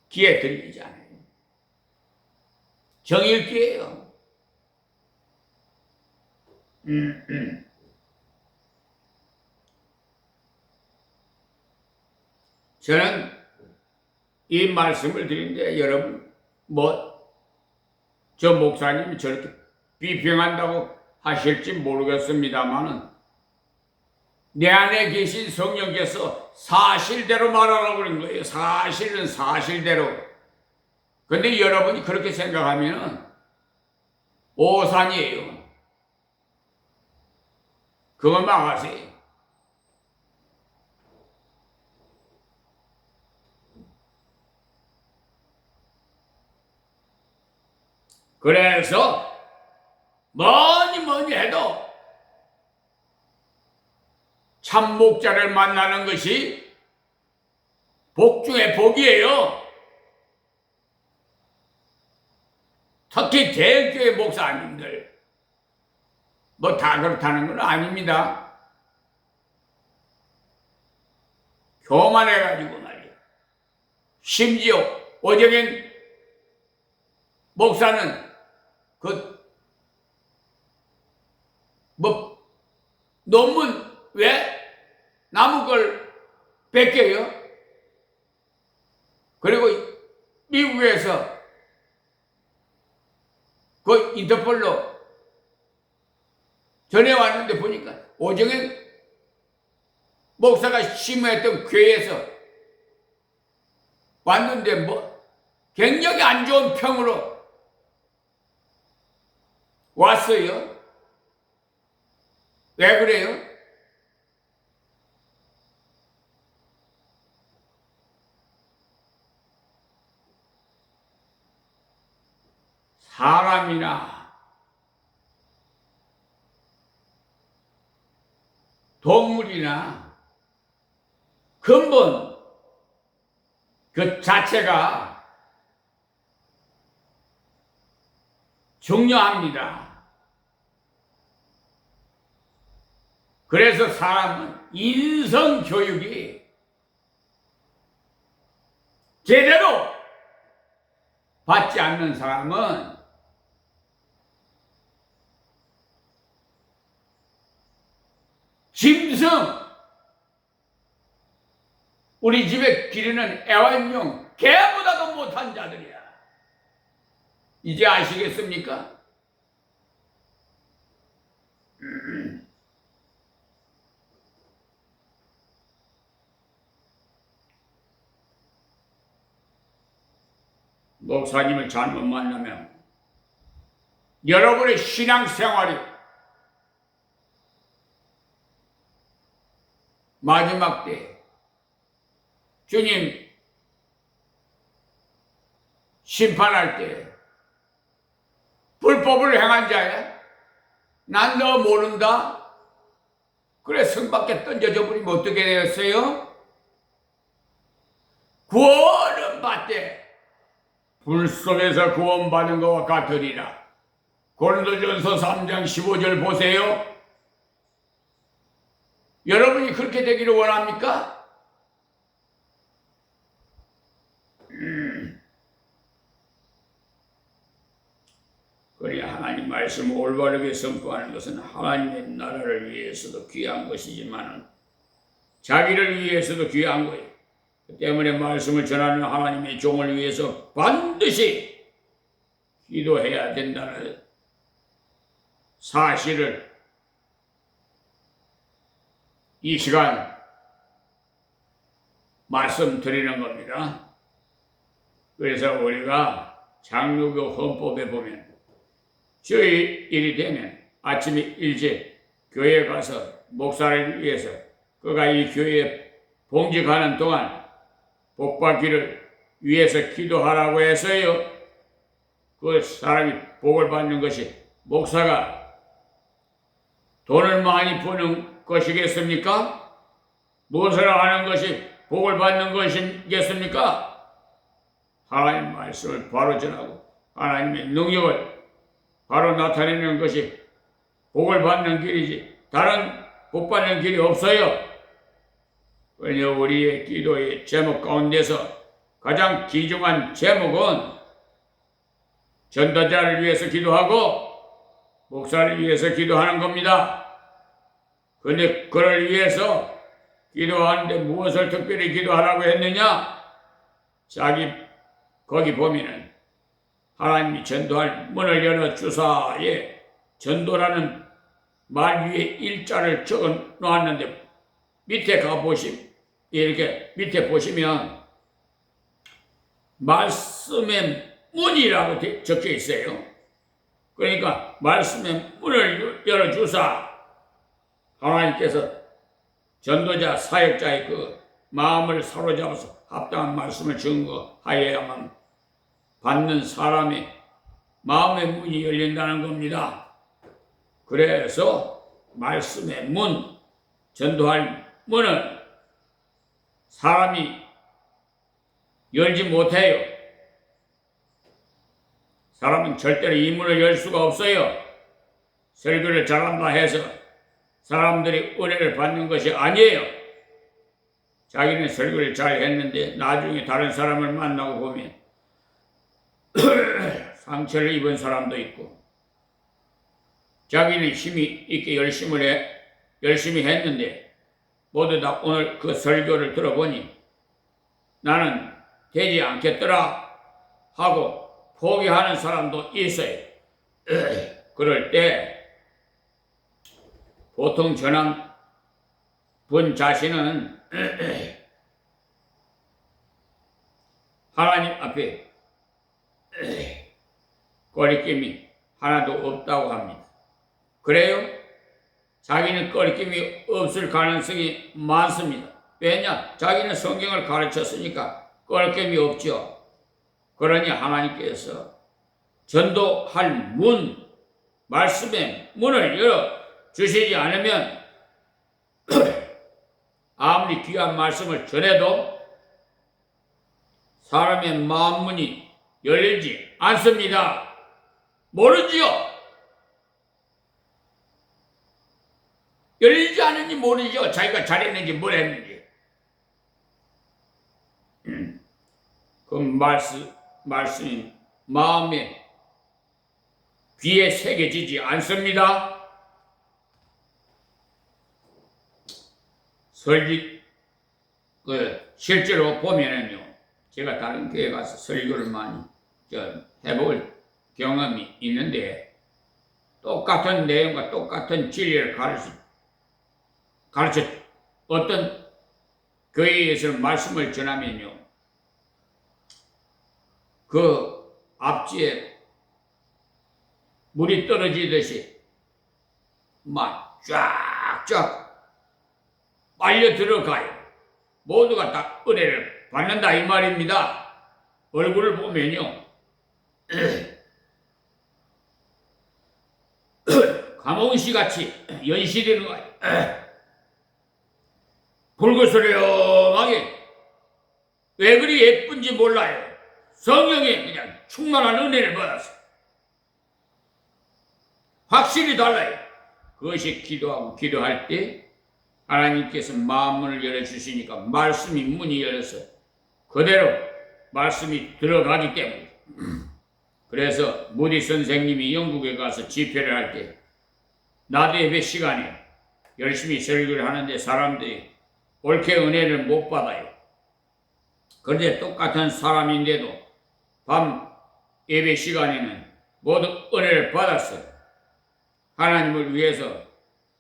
귀에 들리지 않아요. 정일기예요. 저는 이 말씀을 드리는데 여러분 저 목사님이 저렇게 비평한다고 하실지 모르겠습니다만은 내 안에 계신 성령께서 사실대로 말하라고 그런 거예요. 사실은 사실대로. 근데 여러분이 그렇게 생각하면은 오산이에요. 그것만 아세요. 그래서 뭐니 해도 참 목자를 만나는 것이 복 중에 복이에요. 특히 대교회 목사님들 뭐 다 그렇다는 건 아닙니다. 교만해가지고 말이야. 심지어 오정현 목사는 논문 왜 남은 걸 뺏겨요? 그리고 미국에서 그 인터폴로 전해왔는데 보니까 오정현 목사가 심의했던 교회에서 왔는데 굉장히 안 좋은 평으로 왔어요. 왜 그래요? 사람이나 동물이나 근본 그 자체가 중요합니다. 그래서 사람은 인성교육이 제대로 받지 않는 사람은 짐승, 우리 집에 기르는 애완용 개보다도 못한 자들이야. 이제 아시겠습니까? 목사님을 잘못 만나면 여러분의 신앙생활이 마지막 때 주님 심판할 때 불법을 행한 자야? 난 너 모른다? 그래 성 밖에 던져져 버리면 어떻게 되었어요? 구원은 받되 불 속에서 구원받은 것과 같으리라. 고린도전서 3장 15절 보세요. 여러분이 그렇게 되기를 원합니까? 그래야 하나님 말씀을 올바르게 선포하는 것은 하나님의 나라를 위해서도 귀한 것이지만 자기를 위해서도 귀한 거예요. 그 때문에 말씀을 전하는 하나님의 종을 위해서 반드시 기도해야 된다는 사실을 이 시간 말씀드리는 겁니다. 그래서 우리가 장로교 헌법에 보면 주일이 되면 아침에 일찍 교회에 가서 목사를 위해서 그가 이 교회에 봉직하는 동안 복받기를 위해서 기도하라고 해서요. 그 사람이 복을 받는 것이 목사가 돈을 많이 버는 것이겠습니까? 무엇을 하는 것이 복을 받는 것이겠습니까? 하나님 말씀을 바로 전하고 하나님의 능력을 바로 나타내는 것이 복을 받는 길이지 다른 복 받는 길이 없어요. 왜냐 우리의 기도의 제목 가운데서 가장 귀중한 제목은 전도자를 위해서 기도하고 목사를 위해서 기도하는 겁니다. 그런데 그를 위해서 기도하는데 무엇을 특별히 기도하라고 했느냐? 거기 보면은 하나님이 전도할 문을 열어 주사에 전도라는 말 위에 일자를 적어 놓았는데 밑에 이렇게 밑에 보시면 말씀의 문이라고 적혀 있어요. 그러니까 말씀의 문을 열어 주사 하나님께서 전도자 사역자의 그 마음을 사로잡아서 합당한 말씀을 증거하여야만 받는 사람의 마음의 문이 열린다는 겁니다. 그래서 말씀의 문, 전도할 문을 사람이 열지 못해요. 사람은 절대로 이 문을 열 수가 없어요. 설교를 잘한다 해서 사람들이 은혜를 받는 것이 아니에요. 자기는 설교를 잘 했는데 나중에 다른 사람을 만나고 보면 상처를 입은 사람도 있고 자기는 힘이 있게 열심히 했는데 모두 다 오늘 그 설교를 들어보니 나는 되지 않겠더라 하고 포기하는 사람도 있어요. 그럴 때 보통 전한 분 자신은 하나님 앞에 거리낌이 하나도 없다고 합니다. 그래요? 자기는 거리낌이 없을 가능성이 많습니다. 왜냐? 자기는 성경을 가르쳤으니까 거리낌이 없죠. 그러니 하나님께서 전도할 문, 말씀의 문을 열어 주시지 않으면 아무리 귀한 말씀을 전해도 사람의 마음 문이 열리지 않습니다. 모르지요? 열리지 않으니 모르죠. 자기가 잘했는지 뭘 했는지. 그 말씀이 마음에 귀에 새겨지지 않습니다. 실제로 보면은요, 제가 다른 교회 가서 설교를 많이 해볼 경험이 있는데, 똑같은 내용과 똑같은 진리를 가르쳐 어떤 교회에서 말씀을 전하면요, 그 앞지에 물이 떨어지듯이 막 쫙쫙 빨려 들어가요. 모두가 다 은혜를 받는다 이 말입니다. 얼굴을 보면요, 가모은씨 같이 연시되는 거예요. 붉으스름하게 왜 그리 예쁜지 몰라요. 성령에 그냥 충만한 은혜를 받았어요. 확실히 달라요. 그것이 기도할 때 하나님께서 마음문을 열어주시니까 말씀이 문이 열려서 그대로 말씀이 들어가기 때문에. 그래서 무디 선생님이 영국에 가서 집회를 할 때 낮 예배 시간에 열심히 설교를 하는데 사람들이 옳게 은혜를 못 받아요. 그런데 똑같은 사람인데도 밤 예배 시간에는 모두 은혜를 받았어요. 하나님을 위해서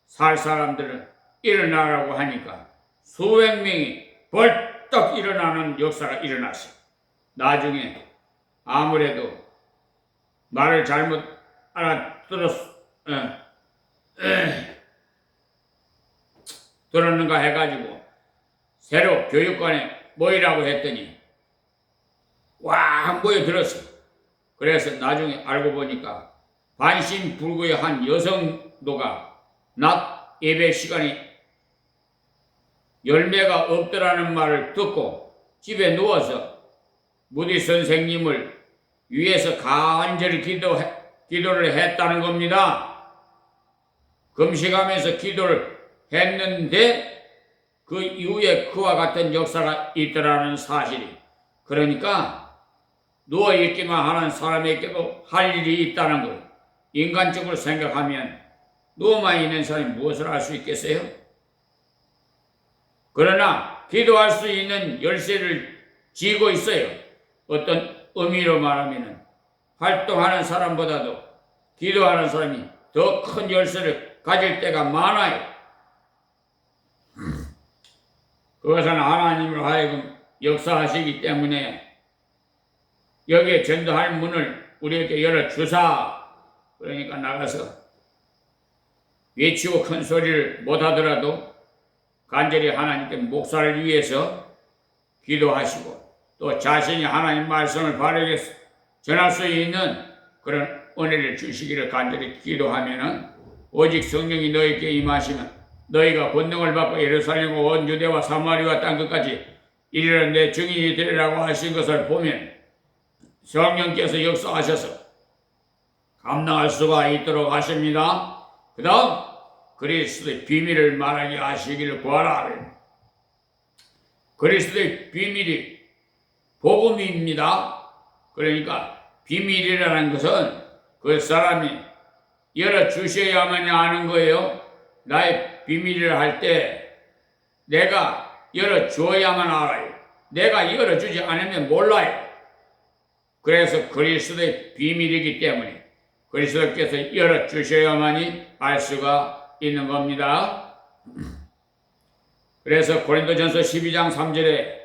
살 사람들은 일어나라고 하니까 수백 명이 벌떡 일어나는 역사가 일어났어요. 나중에 아무래도 말을 잘못 들었는가 해가지고 새로 교육관에 모이라고 했더니 와 모여들었어요. 그래서 나중에 알고 보니까 반신불구의 한 여성도가 낮 예배 시간에 열매가 없더라는 말을 듣고 집에 누워서 무디 선생님을 위해서 간절히 기도를 했다는 겁니다. 금식하면서 기도를 했는데 그 이후에 그와 같은 역사가 있더라는 사실이. 그러니까 누워있기만 하는 사람에게도 할 일이 있다는 것. 인간적으로 생각하면 누워만 있는 사람이 무엇을 할 수 있겠어요? 그러나 기도할 수 있는 열쇠를 쥐고 있어요. 어떤 의미로 말하면 활동하는 사람보다도 기도하는 사람이 더 큰 열쇠를 가질 때가 많아요. 그것은 하나님으로 하여금 역사하시기 때문에 여기에 전도할 문을 우리에게 열어주사. 그러니까 나가서 외치고 큰 소리를 못하더라도 간절히 하나님께 목사를 위해서 기도하시고 또 자신이 하나님 말씀을 바르게 전할 수 있는 그런 은혜를 주시기를 간절히 기도하면은 오직 성령이 너희에게 임하시면 너희가 권능을 받고 예루살렘과 온 유대와 사마리아 땅 끝까지 이르러 내 증인이 되리라고 하신 것을 보면 성령께서 역사하셔서 감당할 수가 있도록 하십니다. 그 다음 그리스도의 비밀을 말하게 하시기를 구하라. 그리스도의 비밀이 복음입니다. 그러니까 비밀이라는 것은 그 사람이 열어주셔야만 아는 거예요. 나의 비밀을 할 때 내가 열어주어야만 알아요. 내가 열어주지 않으면 몰라요. 그래서 그리스도의 비밀이기 때문에 그리스도께서 열어주셔야만이 알 수가 있는 겁니다. 그래서 고린도전서 12장 3절에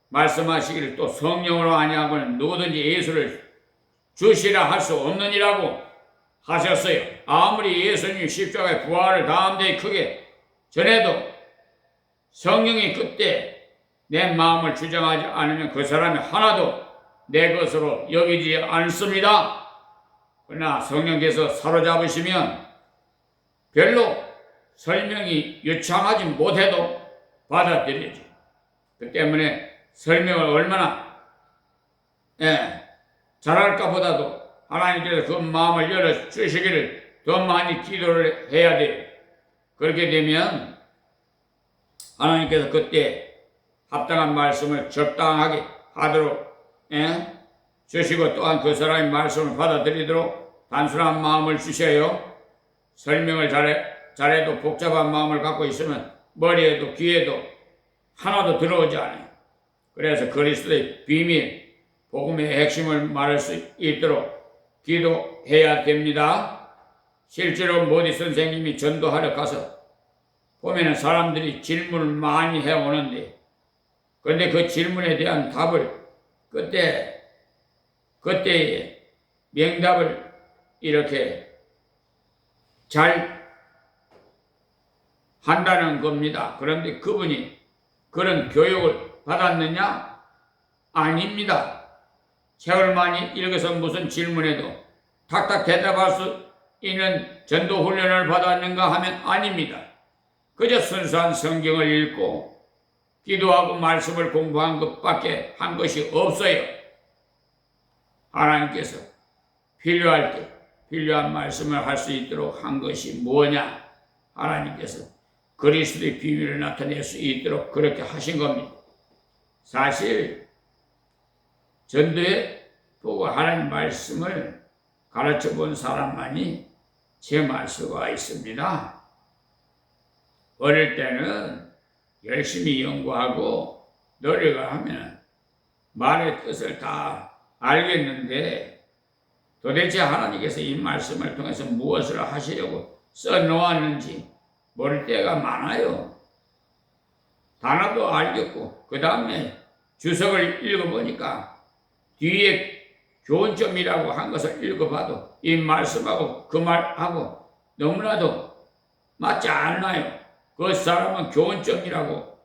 말씀하시기를 또 성령으로 아니하고는 누구든지 예수를 주시라 할 수 없느니라고 하셨어요. 아무리 예수님이 십자가의 부활을 담대히 크게 전해도 성령이 그때 내 마음을 주장하지 않으면 그 사람이 하나도 내 것으로 여기지 않습니다. 그러나 성령께서 사로잡으시면 별로 설명이 유창하지 못해도 받아들여져. 그 때문에 설명을 얼마나 잘할까 보다도 하나님께서 그 마음을 열어주시기를 더 많이 기도를 해야 돼요. 그렇게 되면 하나님께서 그때 합당한 말씀을 적당하게 하도록 주시고 또한 그 사람의 말씀을 받아들이도록 단순한 마음을 주셔요. 설명을 잘해도 복잡한 마음을 갖고 있으면 머리에도 귀에도 하나도 들어오지 않아요. 그래서 그리스도의 비밀, 복음의 핵심을 말할 수 있도록 기도해야 됩니다. 실제로 모디 선생님이 전도하러 가서 보면은 사람들이 질문을 많이 해오는데 그런데 그 질문에 대한 답을 그때 명답을 이렇게 잘 한다는 겁니다. 그런데 그분이 그런 교육을 받았느냐? 아닙니다. 책을 많이 읽어서 무슨 질문에도 탁탁 대답할 수 있는 전도 훈련을 받았는가 하면 아닙니다. 그저 순수한 성경을 읽고 기도하고 말씀을 공부한 것밖에 한 것이 없어요. 하나님께서 필요할 때 필요한 말씀을 할 수 있도록 한 것이 뭐냐? 하나님께서 그리스도의 비밀을 나타낼 수 있도록 그렇게 하신 겁니다. 사실 전도에 보고 하나님 말씀을 가르쳐 본 사람만이 체험할 수가 있습니다. 어릴 때는 열심히 연구하고 노력을 하면 말의 뜻을 다 알겠는데 도대체 하나님께서 이 말씀을 통해서 무엇을 하시려고 써놓았는지 모를 때가 많아요. 단어도 알겠고 그 다음에 주석을 읽어보니까 뒤에 교훈점이라고 한 것을 읽어봐도 이 말씀하고 그 말하고 너무나도 맞지 않나요? 그 사람은 교훈점이라고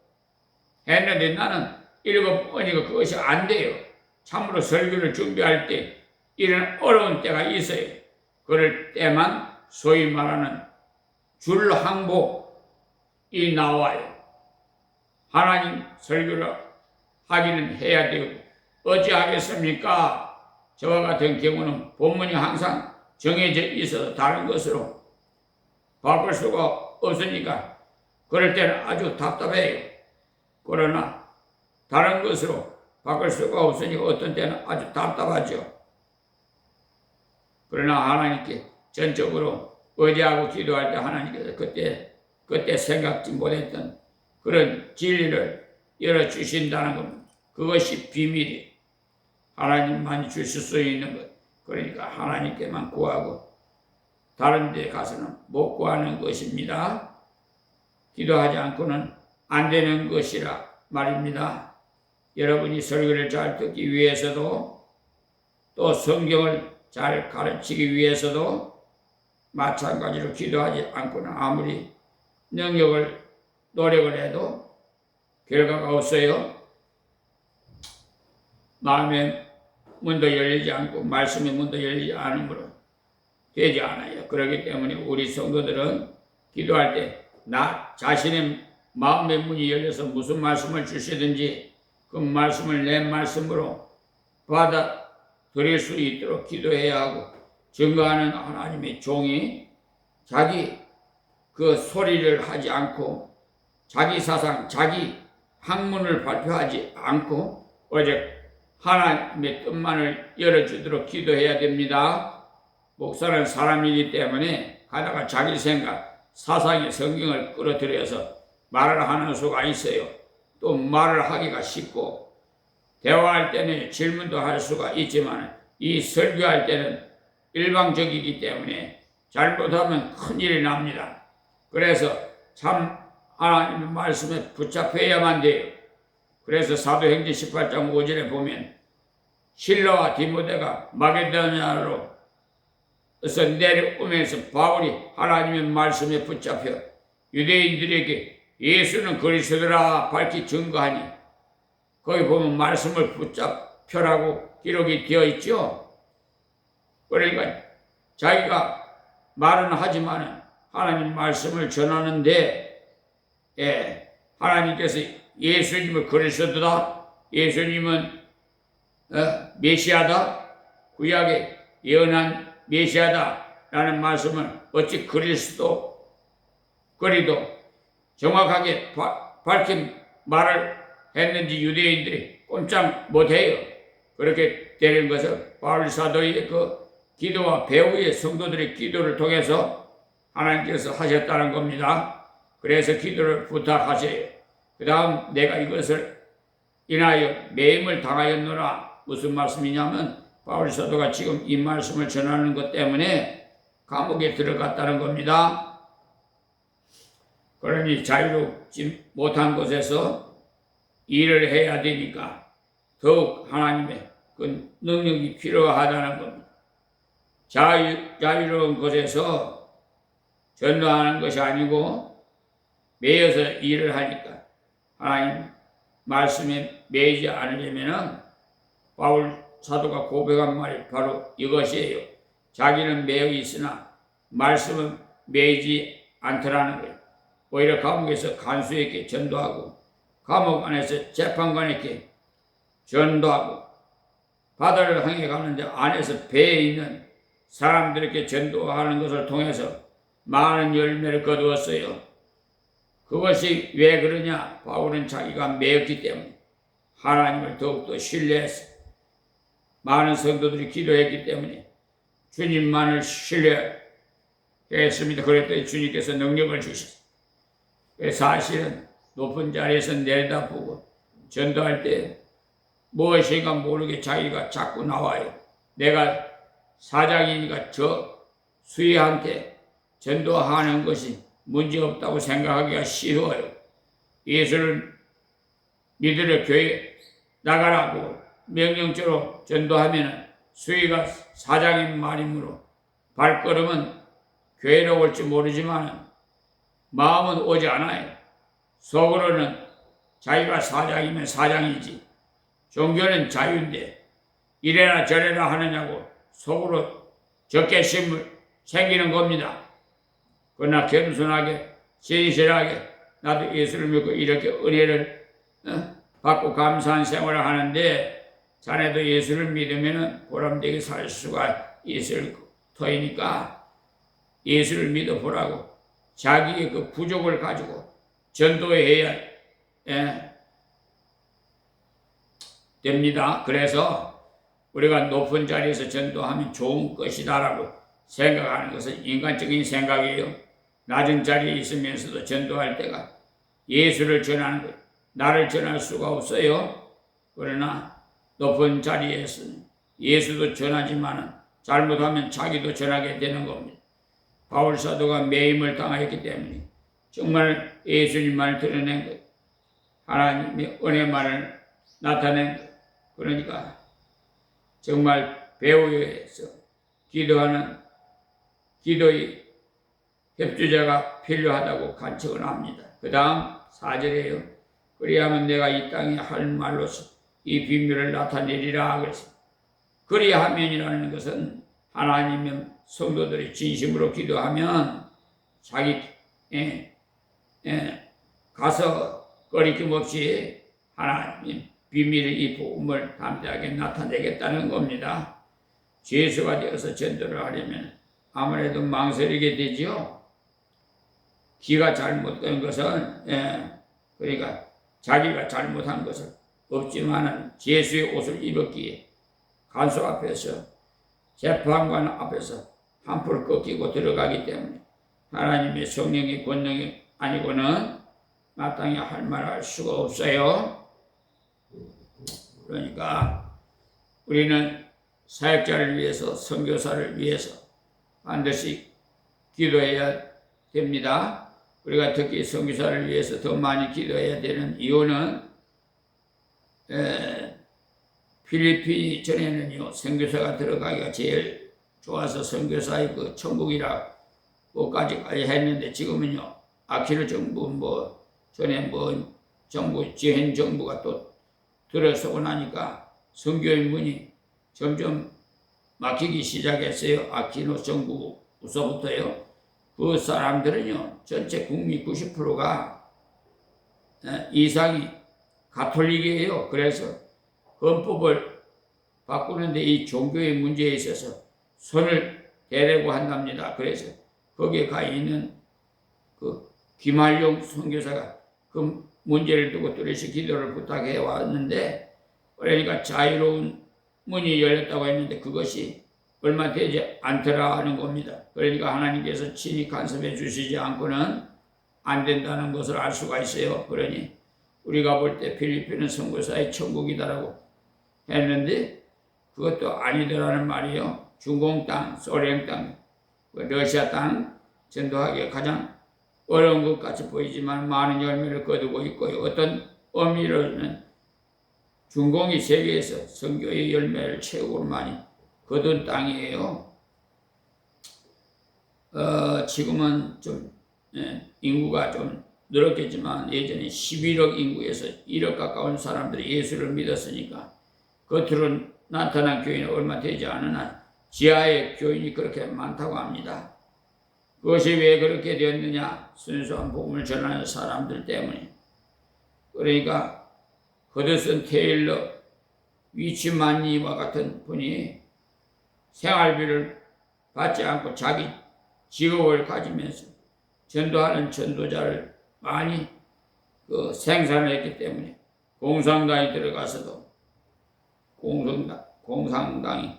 했는데 나는 읽어보니까 그것이 안 돼요. 참으로 설교를 준비할 때 이런 어려운 때가 있어요. 그럴 때만 소위 말하는 줄항복이 나와요. 하나님 설교를 하기는 해야 되고 어찌하겠습니까? 저와 같은 경우는 본문이 항상 정해져 있어서 다른 것으로 바꿀 수가 없으니까 그럴 때는 아주 답답해요. 그러나 다른 것으로 바꿀 수가 없으니까 어떤 때는 아주 답답하죠. 그러나 하나님께 전적으로 의지하고 기도할 때 하나님께서 그때 생각지 못했던 그런 진리를 열어주신다는 겁니다. 그것이 비밀이 하나님만 주실 수 있는 것. 그러니까 하나님께만 구하고 다른 데 가서는 못 구하는 것입니다. 기도하지 않고는 안 되는 것이라 말입니다. 여러분이 설교를 잘 듣기 위해서도 또 성경을 잘 가르치기 위해서도 마찬가지로 기도하지 않고는 아무리 노력을 해도 결과가 없어요. 마음의 문도 열리지 않고 말씀의 문도 열리지 않으므로 되지 않아요. 그렇기 때문에 우리 성도들은 기도할 때 나 자신의 마음의 문이 열려서 무슨 말씀을 주시든지 그 말씀을 내 말씀으로 받아들일 수 있도록 기도해야 하고, 증거하는 하나님의 종이 자기 그 소리를 하지 않고 자기 사상, 자기 학문을 발표하지 않고 오직 하나님의 뜻만을 열어주도록 기도해야 됩니다. 목사는 사람이기 때문에 가다가 자기 생각, 사상의 성경을 끌어들여서 말을 하는 수가 있어요. 또 말을 하기가 쉽고 대화할 때는 질문도 할 수가 있지만 이 설교할 때는 일방적이기 때문에 잘못하면 큰일이 납니다. 그래서 참 하나님의 말씀에 붙잡혀야만 돼요. 그래서 사도행전 18장 5절에 보면 실라와 디모데가 마게도냐로 내려오면서 바울이 하나님의 말씀에 붙잡혀 유대인들에게 예수는 그리스도라 밝히 증거하니, 거기 보면 말씀을 붙잡혀라고 기록이 되어 있죠. 그러니까 자기가 말은 하지만 하나님 말씀을 전하는데 하나님께서 예수님은 그리스도다, 예수님은 메시아다, 구약에 예언한 메시아다라는 말씀을 어찌 그리스도 그리도 정확하게 밝힌 말을 했는지 유대인들이 꼼짝 못해요. 그렇게 되는 것은 바울 사도의 그 기도와 배후의 성도들의 기도를 통해서 하나님께서 하셨다는 겁니다. 그래서 기도를 부탁하세요. 그 다음 내가 이것을 인하여 매임을 당하였노라. 무슨 말씀이냐면 바울 사도가 지금 이 말씀을 전하는 것 때문에 감옥에 들어갔다는 겁니다. 그러니 자유롭지 못한 곳에서 일을 해야 되니까 더욱 하나님의 그 능력이 필요하다는 겁니다. 자유로운 곳에서 전도하는 것이 아니고 매여서 일을 하니까 하나님 말씀에 매이지 않으려면 바울 사도가 고백한 말이 바로 이것이에요. 자기는 매여 있으나 말씀은 매이지 않더라는 거예요. 오히려 감옥에서 간수에게 전도하고 감옥 안에서 재판관에게 전도하고 바다를 향해 가는데 안에서 배에 있는 사람들에게 전도하는 것을 통해서 많은 열매를 거두었어요. 그것이 왜 그러냐? 바울은 자기가 매였기 때문에 하나님을 더욱더 신뢰해서 많은 성도들이 기도했기 때문에 주님만을 신뢰했습니다. 그랬더니 주님께서 능력을 주셨어요. 사실은 높은 자리에서 내려다보고 전도할 때 무엇인가 모르게 자기가 자꾸 나와요. 내가 사장이니까 저 수희한테 전도하는 것이 문제없다고 생각하기가 쉬워요. 예수를 믿으러 교회 나가라고 명령처럼 전도하면 수희가 사장인 말이므로 발걸음은 교회로 올지 모르지만 마음은 오지 않아요. 속으로는 자기가 사장이면 사장이지 종교는 자유인데 이래라 저래라 하느냐고 속으로 적개심을 생기는 겁니다. 그러나 겸손하게 진실하게 나도 예수를 믿고 이렇게 은혜를 받고 감사한 생활을 하는데 자네도 예수를 믿으면 보람되게 살 수가 있을 터이니까 예수를 믿어보라고 자기의 그 부족을 가지고 전도해야 됩니다. 그래서 우리가 높은 자리에서 전도하면 좋은 것이다라고 생각하는 것은 인간적인 생각이에요. 낮은 자리에 있으면서도 전도할 때가 예수를 전하는 것, 나를 전할 수가 없어요. 그러나 높은 자리에서는 예수도 전하지만 잘못하면 자기도 전하게 되는 겁니다. 바울 사도가 매임을 당하였기 때문에 정말 예수님만을 드러낸 것, 하나님의 은혜만을 나타낸 것, 그러니까 정말 배후에서 기도하는 기도의 협조자가 필요하다고 간청을 합니다. 그 다음 4절에요. 그리하면 내가 이 땅에 할 말로서 이 비밀을 나타내리라 그랬습니다. 그리하면이라는 것은 하나님의 성도들이 진심으로 기도하면 자기 가서 꺼리낌 없이 하나님 비밀의 이 복음을 담대하게 나타내겠다는 겁니다. 죄수가 되어서 전도를 하려면 아무래도 망설이게 되지요. 기가 잘못된 것은 그러니까 자기가 잘못한 것을 없지만은 죄수의 옷을 입었기에 간수 앞에서 재판관 앞에서 한풀 꺾이고 들어가기 때문에 하나님의 성령의 권능이 아니고는 마땅히 할 말을 할 수가 없어요. 그러니까 우리는 사역자를 위해서, 선교사를 위해서 반드시 기도해야 됩니다. 우리가 특히 선교사를 위해서 더 많이 기도해야 되는 이유는 필리핀 전에는요 선교사가 들어가기가 제일 좋아서 선교사의 그 천국이라고까지 했는데 지금은요 아키르 정부 전에 정부 지현 정부가 또 들어서고 나니까 선교의 문이 점점 막히기 시작했어요. 아키노 정부서부터요. 그 사람들은요 전체 국민 90%가 이상이 가톨릭이에요. 그래서 헌법을 바꾸는데 이 종교의 문제에 있어서 손을 대려고 한답니다. 그래서 거기에 가 있는 그 김한용 선교사가 그 문제를 두고 뚜렷이 기도를 부탁해 왔는데 그러니까 자유로운 문이 열렸다고 했는데 그것이 얼마 되지 않더라 하는 겁니다. 그러니까 하나님께서 친히 간섭해 주시지 않고는 안 된다는 것을 알 수가 있어요. 그러니 우리가 볼 때 필리핀은 선교사의 천국이다라고 했는데 그것도 아니더라는 말이에요. 중공 땅, 소련 땅, 러시아 땅 전도하기가 가장 어려운 것 같이 보이지만 많은 열매를 거두고 있고요. 어떤 의미로는 중공이 세계에서 선교의 열매를 최고로 많이 거둔 땅이에요. 지금은 좀 인구가 좀 늘었겠지만 예전에 11억 인구에서 1억 가까운 사람들이 예수를 믿었으니까 겉으로 나타난 교인은 얼마 되지 않으나 지하의 교인이 그렇게 많다고 합니다. 그것이 왜 그렇게 되었느냐? 순수한 복음을 전하는 사람들 때문에. 그러니까 허드슨 테일러, 위치만니와 같은 분이 생활비를 받지 않고 자기 직업을 가지면서 전도하는 전도자를 많이 생산했기 때문에 공산당에 들어가서도 공산당이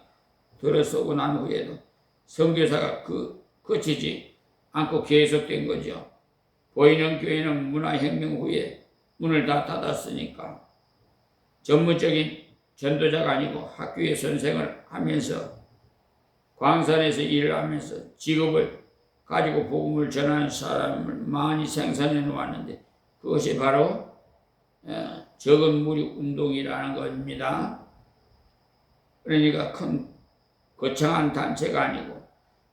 들어서고 난 후에도 선교사가 그치지 않고 계속된 거죠. 보이는 교회는 문화혁명 후에 문을 다 닫았으니까 전문적인 전도자가 아니고 학교에 선생을 하면서 광산에서 일을 하면서 직업을 가지고 복음을 전하는 사람을 많이 생산해 놓았는데 그것이 바로 적은 무리 운동이라는 겁니다. 그러니까 큰 거창한 단체가 아니고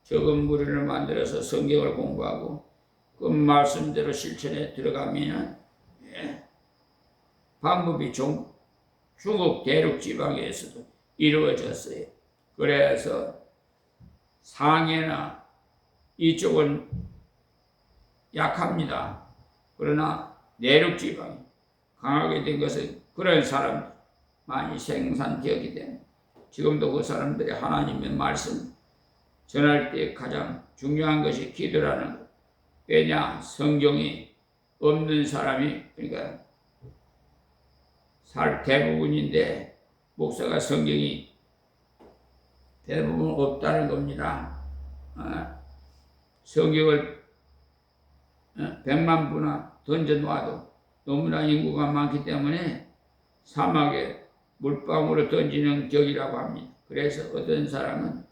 적은 무리를 만들어서 성경을 공부하고 그 말씀대로 실천에 들어가면 방법이 중국 대륙 지방에서도 이루어졌어요. 그래서 상해나 이쪽은 약합니다. 그러나 내륙 지방이 강하게 된 것은 그런 사람 많이 생산되었기 때문에 지금도 그 사람들이 하나님의 말씀 전할 때 가장 중요한 것이 기도라는 것. 왜냐? 성경이 없는 사람이, 그러니까 대부분인데 목사가 성경이 대부분 없다는 겁니다. 성경을 100만 부나 던져놓아도 너무나 인구가 많기 때문에 사막에 물방울을 던지는 격이라고 합니다. 그래서 어떤 사람은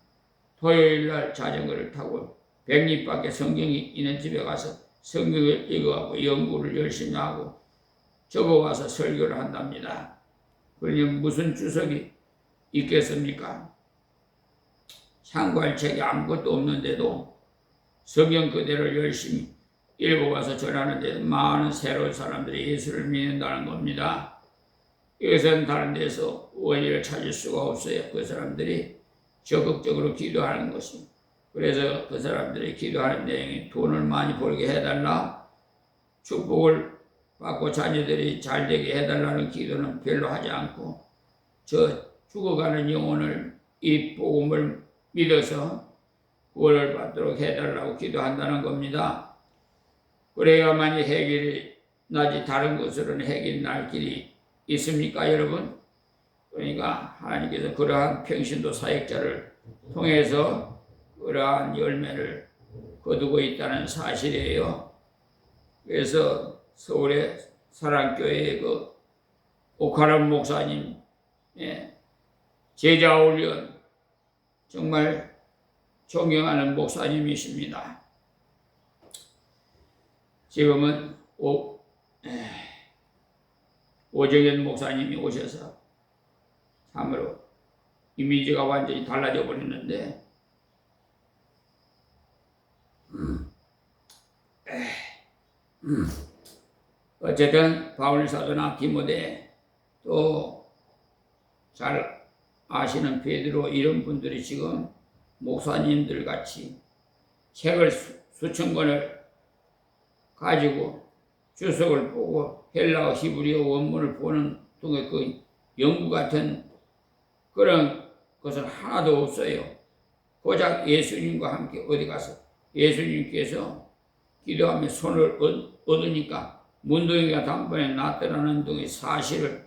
토요일날 자전거를 타고 100리 밖에 성경이 있는 집에 가서 성경을 읽어가고 연구를 열심히 하고 적어와서 설교를 한답니다. 그러니 무슨 주석이 있겠습니까? 참고할 책이 아무것도 없는데도 성경 그대로 열심히 읽어와서 전하는데 많은 새로운 사람들이 예수를 믿는다는 겁니다. 이것은 다른 데서 원인을 찾을 수가 없어요. 그 사람들이 적극적으로 기도하는 것입니다. 그래서 그 사람들이 기도하는 내용이 돈을 많이 벌게 해달라, 축복을 받고 자녀들이 잘 되게 해달라는 기도는 별로 하지 않고 저 죽어가는 영혼을 이 복음을 믿어서 구원을 받도록 해달라고 기도한다는 겁니다. 그래야만이 해결이 나지 다른 것으로는 해결이 날 길이 있습니까, 여러분? 그러니까 하나님께서 그러한 평신도 사역자를 통해서 그러한 열매를 거두고 있다는 사실이에요. 그래서 서울의 사랑교회의 그 오카람 목사님 제자 훈련 정말 존경하는 목사님이십니다. 지금은 오정현 목사님이 오셔서 참으로 이미지가 완전히 달라져 버렸는데 어쨌든 바울 사도나 디모데 또 잘 아시는 베드로 이런 분들이 지금 목사님들 같이 책을 수천 권을 가지고 주석을 보고 헬라어 히브리어 원문을 보는 등의 그 연구 같은 그런 것은 하나도 없어요. 고작 예수님과 함께 어디 가서 예수님께서 기도하며 손을 얻으니까 문둥이가 단번에 낫더라는 등의 사실을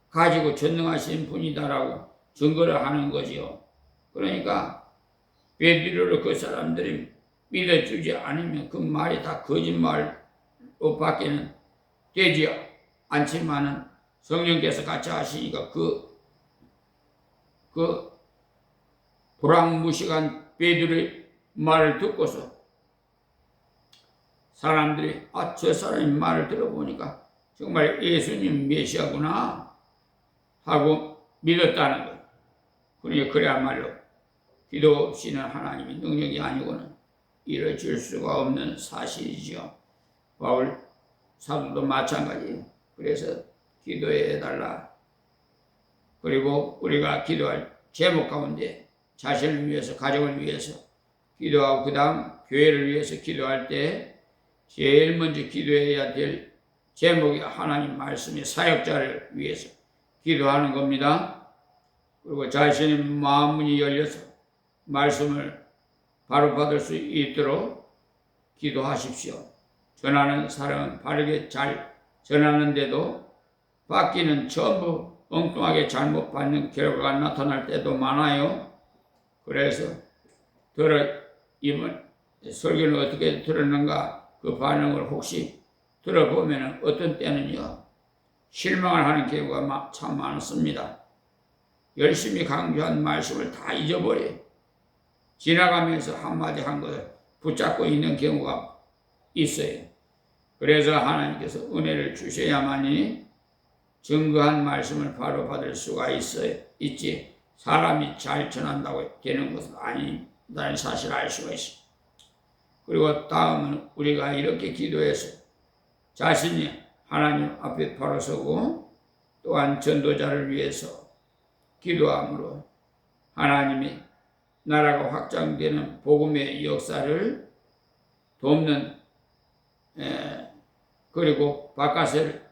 가지고 전능하신 분이다라고 증거를 하는 거지요. 그러니까 베드로를 그 사람들이 믿어주지 않으면 그 말이 다 거짓말로 밖에는 되지 않지만은 성령께서 같이 하시니까 그 불황무식한 베드로의 말을 듣고서 사람들이 저 사람의 말을 들어보니까 정말 예수님 메시아구나 하고 믿었다는 거예요. 그러니까 그래야말로 기도 없이는 하나님의 능력이 아니고는 이루어질 수가 없는 사실이지요. 바울 사도도 마찬가지예요. 그래서 기도해달라. 그리고 우리가 기도할 제목 가운데 자신을 위해서, 가정을 위해서 기도하고 그 다음 교회를 위해서 기도할 때 제일 먼저 기도해야 될 제목이 하나님 말씀의 사역자를 위해서 기도하는 겁니다. 그리고 자신의 마음문이 열려서 말씀을 바로 받을 수 있도록 기도하십시오. 전하는 사람은 바르게 잘 전하는데도 받기는 전부 엉뚱하게 잘못 받는 결과가 나타날 때도 많아요. 그래서 이번 설교는 어떻게 들었는가 그 반응을 혹시 들어보면 어떤 때는요 실망을 하는 경우가 참 많습니다. 열심히 강조한 말씀을 다 잊어버려요. 지나가면서 한마디 한 것을 붙잡고 있는 경우가 있어요. 그래서 하나님께서 은혜를 주셔야만이 증거한 말씀을 바로 받을 수가 있지 사람이 잘 전한다고 되는 것은 아니다는 사실을 알 수가 있어요. 그리고 다음은 우리가 이렇게 기도해서 자신이 하나님 앞에 바로 서고 또한 전도자를 위해서 기도함으로 하나님이 나라가 확장되는 복음의 역사를 돕는 그리고 바깥을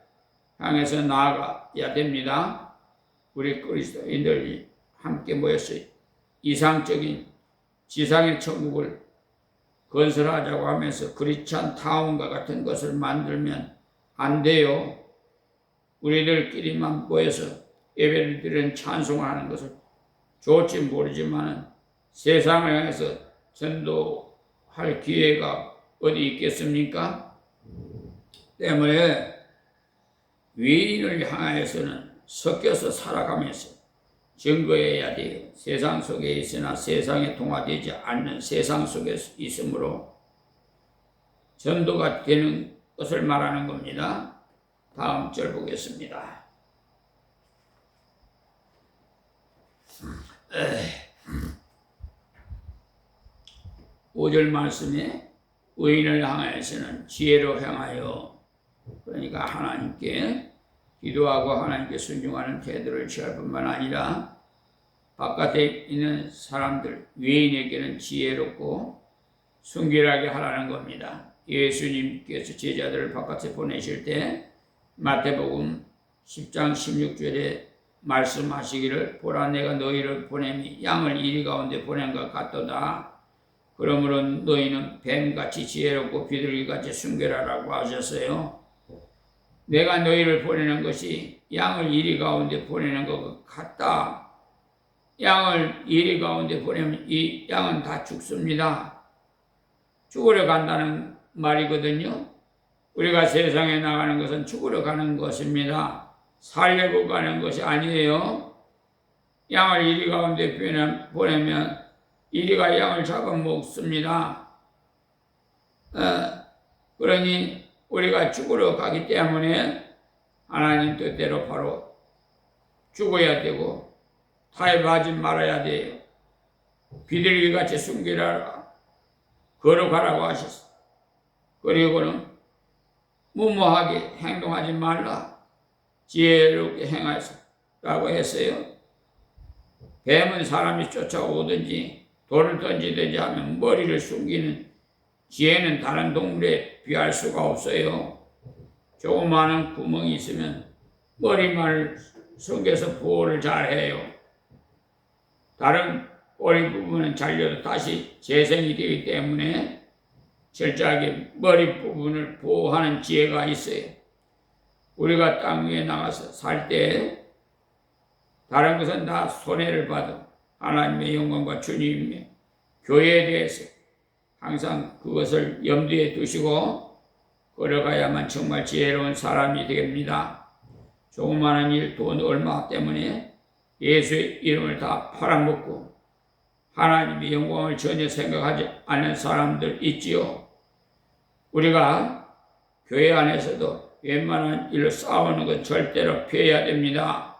향해서 나아가야 됩니다. 우리 그리스도인들이 함께 모여서 이상적인 지상의 천국을 건설하자고 하면서 크리스찬 타운과 같은 것을 만들면 안 돼요. 우리들끼리만 모여서 예배를 드리는 찬송을 하는 것을 좋을지 모르지만 세상을 향해서 전도할 기회가 어디 있겠습니까? 때문에 위인을 향하여서는 섞여서 살아가면서 증거해야 돼요. 세상 속에 있으나 세상에 동화되지 않는 세상 속에 있으므로 전도가 되는 것을 말하는 겁니다. 다음 절 보겠습니다. 5절 말씀에 의인을 향하여서는 지혜로 행하여, 그러니까 하나님께 기도하고 하나님께 순종하는 태도를 취할 뿐만 아니라 바깥에 있는 사람들, 외인에게는 지혜롭고 순결하게 하라는 겁니다. 예수님께서 제자들을 바깥에 보내실 때 마태복음 10장 16절에 말씀하시기를 보라 내가 너희를 보내니 양을 이리 가운데 보낸 것 같도다. 그러므로 너희는 뱀같이 지혜롭고 비둘기같이 순결하라고 하셨어요. 내가 너희를 보내는 것이 양을 이리 가운데 보내는 것 같다. 양을 이리 가운데 보내면 이 양은 다 죽습니다. 죽으러 간다는 말이거든요. 우리가 세상에 나가는 것은 죽으러 가는 것입니다. 살려고 가는 것이 아니에요. 양을 이리 가운데 보내면 이리가 양을 잡아먹습니다. 그러니 우리가 죽으러 가기 때문에 하나님 뜻대로 바로 죽어야 되고 타협하지 말아야 돼요. 비둘기같이 순결하라, 거룩하라고 하셨어. 그리고는 무모하게 행동하지 말라, 지혜롭게 행하라고 했어요. 뱀은 사람이 쫓아오든지 돌을 던지든지 하면 머리를 숨기는 지혜는 다른 동물에 비할 수가 없어요. 조그마한 구멍이 있으면 머리만을 숨겨서 보호를 잘해요. 다른 꼬리 부분은 잘려도 다시 재생이 되기 때문에 철저하게 머리 부분을 보호하는 지혜가 있어요. 우리가 땅 위에 나가서 살 때 다른 것은 다 손해를 받아 하나님의 영광과 주님의 교회에 대해서 항상 그것을 염두에 두시고 걸어가야만 정말 지혜로운 사람이 됩니다. 조그마한 일, 돈 얼마 때문에 예수의 이름을 다 팔아먹고 하나님의 영광을 전혀 생각하지 않는 사람들 있지요. 우리가 교회 안에서도 웬만한 일로 싸우는 건 절대로 피해야 됩니다.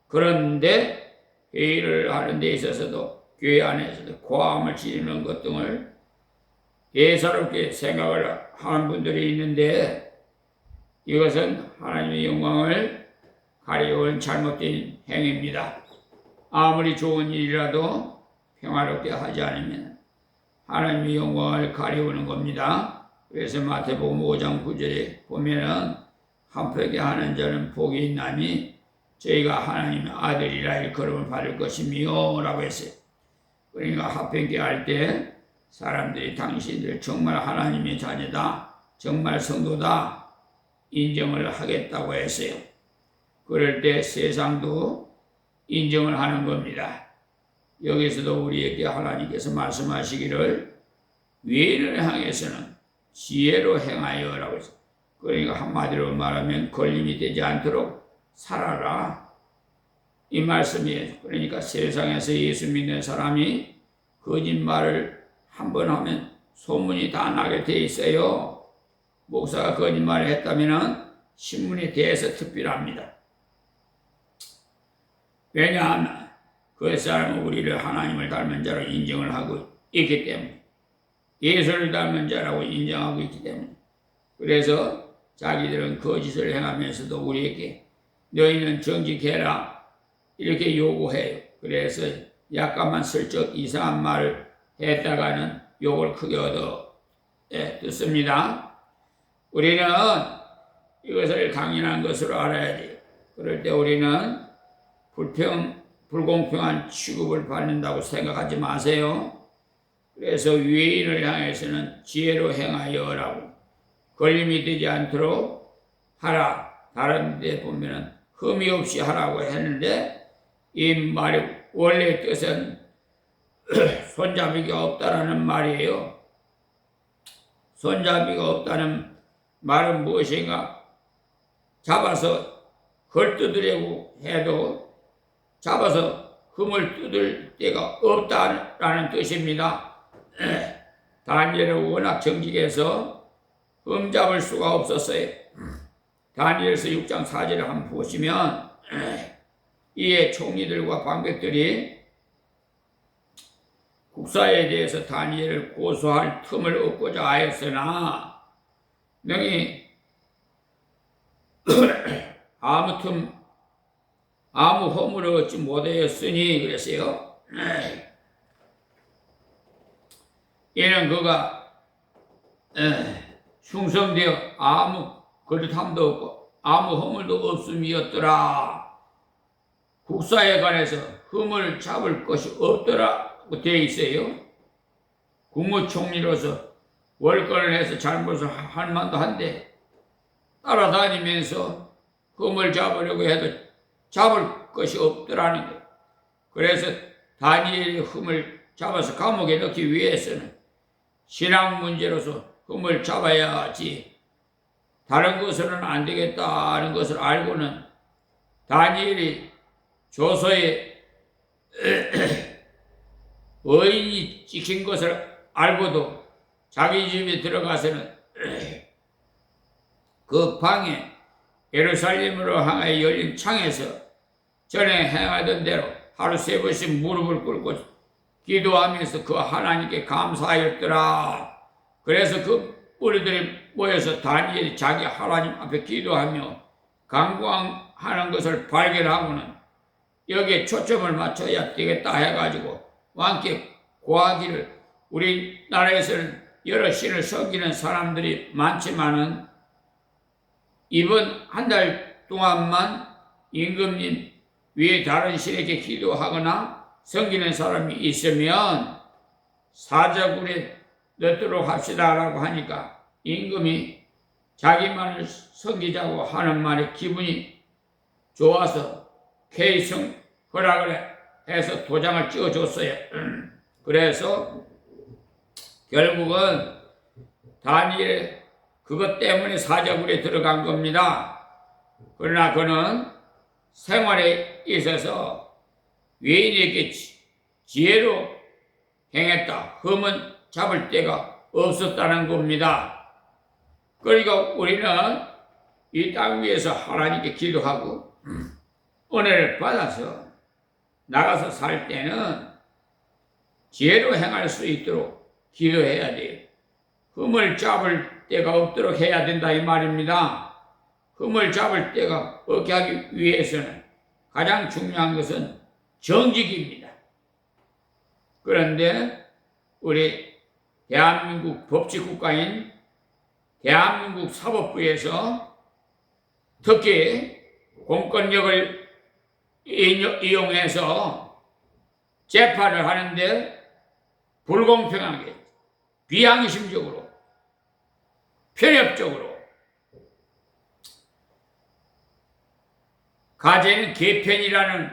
그런데 회의를 하는 데 있어서도 교회 안에서도 고함을 지르는 것 등을 예사롭게 생각을 하는 분들이 있는데 이것은 하나님의 영광을 가리우는 잘못된 행위입니다. 아무리 좋은 일이라도 평화롭게 하지 않으면 하나님의 영광을 가리우는 겁니다. 그래서 마태복음 5장 9절에 보면은 한평에 하는 자는 복이 있나니 저희가 하나님의 아들이라 일컬음을 받을 것이며 라고 했어요. 그러니까 합평케 할 때 사람들이 당신들 정말 하나님의 자녀다, 정말 성도다 인정을 하겠다고 했어요. 그럴 때 세상도 인정을 하는 겁니다. 여기서도 우리에게 하나님께서 말씀하시기를 위인을 향해서는 지혜로 행하여 라고 했어요. 그러니까 한마디로 말하면 걸림이 되지 않도록 살아라 이 말씀이에요. 그러니까 세상에서 예수 믿는 사람이 거짓말을 한번 하면 소문이 다 나게 돼 있어요. 목사가 거짓말을 했다면 신문에 대해서 특별합니다. 왜냐하면 그 사람은 우리를 하나님을 닮은 자로 인정을 하고 있기 때문에, 예수를 닮은 자라고 인정하고 있기 때문에, 그래서 자기들은 거짓을 행하면서도 우리에게 너희는 정직해라 이렇게 요구해요. 그래서 약간만 슬쩍 이상한 말을 했다가는 욕을 크게 얻어 듣습니다. 우리는 이것을 당연한 것으로 알아야 돼요. 그럴 때 우리는 불공평한 취급을 받는다고 생각하지 마세요. 그래서 위인을 향해서는 지혜로 행하여라고, 걸림이 되지 않도록 하라. 다른 데 보면은 흠이 없이 하라고 했는데, 이 말의 원래 뜻은 손잡이가 없다라는 말이에요. 손잡이가 없다는 말은 무엇인가? 잡아서 헐뜯으려고 해도 잡아서 흠을 뜯을 데가 없다라는 뜻입니다. 다니엘은 워낙 정직해서 흠 잡을 수가 없었어요. 다니엘서 6장 4절을 한번 보시면 이에 총리들과 방백들이 국사에 대해서 다니엘을 고소할 틈을 얻고자 하였으나 명이 아무 허물을 얻지 못하였으니 그랬어요. 이는 그가 충성되어 아무 거짓함도 없고 아무 허물도 없음이었더라. 국사에 관해서 흠을 잡을 것이 없더라고 되어 있어요. 국무총리로서 월권을 해서 잘못을 할 만도 한데 따라다니면서 흠을 잡으려고 해도 잡을 것이 없더라는 거예요. 그래서 다니엘이 흠을 잡아서 감옥에 넣기 위해서는 신앙 문제로서 흠을 잡아야지 다른 것으로는 안 되겠다는 것을 알고는 다니엘이 조서에 의인이 찍힌 것을 알고도 자기 집에 들어가서는 그 방에 예루살렘으로 향하여 열린 창에서 전에 행하던 대로 하루 3번씩 무릎을 꿇고 기도하면서 그 하나님께 감사하였더라. 그래서 그 무리들이 모여서 다니엘이 자기 하나님 앞에 기도하며 간구하는 것을 발견하고는 여기에 초점을 맞춰야 되겠다 해가지고 왕께 고하기를, 우리나라에서는 여러 신을 섬기는 사람들이 많지만은 이번 한 달 동안만 임금님 위에 다른 신에게 기도하거나 섬기는 사람이 있으면 사자굴에 넣도록 합시다라고 하니까 임금이 자기만을 섬기자고 하는 말에 기분이 좋아서 케이성 허락을 해서 도장을 찍어줬어요. 그래서 결국은 다니엘 그것 때문에 사자굴에 들어간 겁니다. 그러나 그는 생활에 있어서 외인에게 지혜로 행했다. 흠은 잡을 데가 없었다는 겁니다. 그러니까 우리는 이 땅 위에서 하나님께 기도하고 은혜를 받아서 나가서 살 때는 지혜로 행할 수 있도록 기도해야 돼요. 흠을 잡을 데가 없도록 해야 된다 이 말입니다. 흠을 잡을 데가 없게 하기 위해서는 가장 중요한 것은 정직입니다. 그런데 우리 대한민국 법치국가인 대한민국 사법부에서 특히 공권력을 이용해서 재판을 하는데 불공평하게, 비양심적으로, 편협적으로, 가재는 개편이라는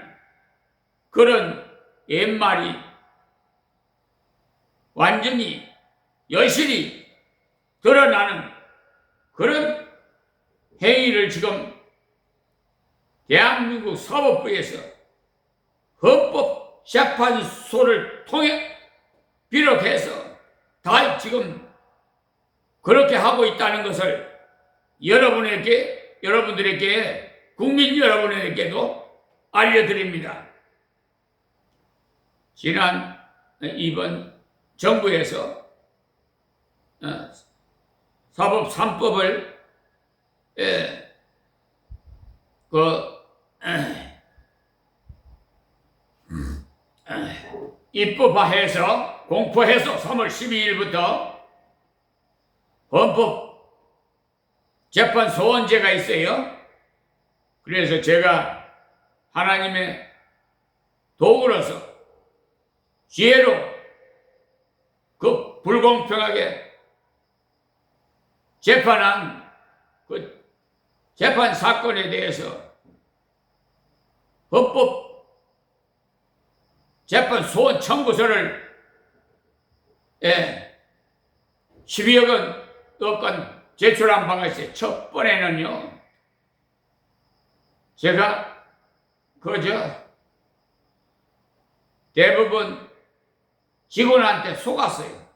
그런 옛말이 완전히 여실히 드러나는 그런 행위를 지금 대한민국 사법부에서 헌법재판소를 통해 비롯해서 다 지금 그렇게 하고 있다는 것을 여러분들에게, 국민 여러분에게도 알려드립니다. 이번 정부에서 사법 3법을 입법화해서 공포해서 3월 12일부터 헌법 재판 소원제가 있어요. 그래서 제가 하나님의 도구로서 지혜로 그 불공평하게 재판한 그 재판 사건에 대해서 헌법 재판 소원 청구서를 12억 원 제출한 바가 있어요. 첫 번에는요, 제가 대부분 직원한테 속았어요.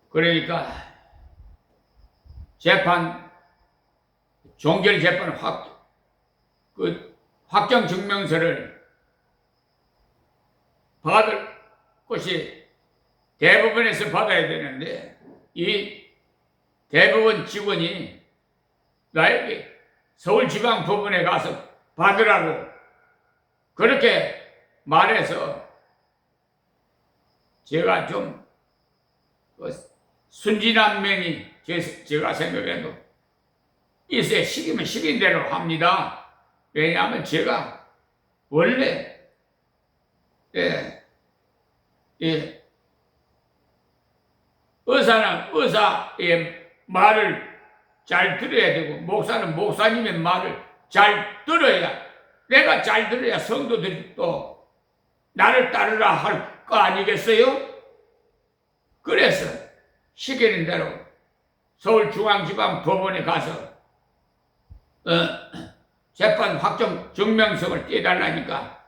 그러니까 종결 재판 확정 증명서를 받을 것이 대법원에서 받아야 되는데, 이 대법원 직원이 나에게 서울지방법원에 가서 받으라고 그렇게 말해서 제가 좀 순진한 면이 제가 생각해도 있어야 시키면 시킨 대로 합니다. 왜냐하면 제가 원래 의사는 의사의 말을 잘 들어야 되고, 목사는 목사님의 말을 잘 들어야, 내가 잘 들어야 성도들이 또 나를 따르라 할 거 아니겠어요? 그래서 시키는 대로 서울중앙지방법원에 가서 재판 확정 증명서를 떼달라니까,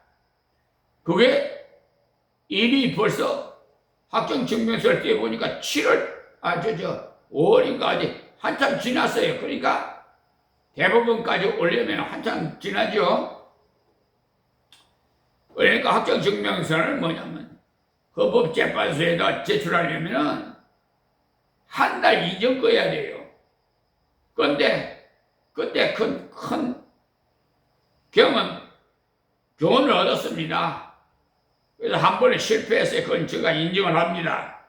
그게 이미 벌써 확정 증명서를 떼보니까 5월인가 아직 한참 지났어요. 그러니까 대법원까지 오려면 한참 지나죠. 그러니까 확정 증명서는 뭐냐면 헌법재판소에다 제출하려면 한 달 이전 거야 돼요. 그런데 그때 큰 교훈을 얻었습니다. 그래서 한 번에 실패했어요. 그건 제가 인정을 합니다.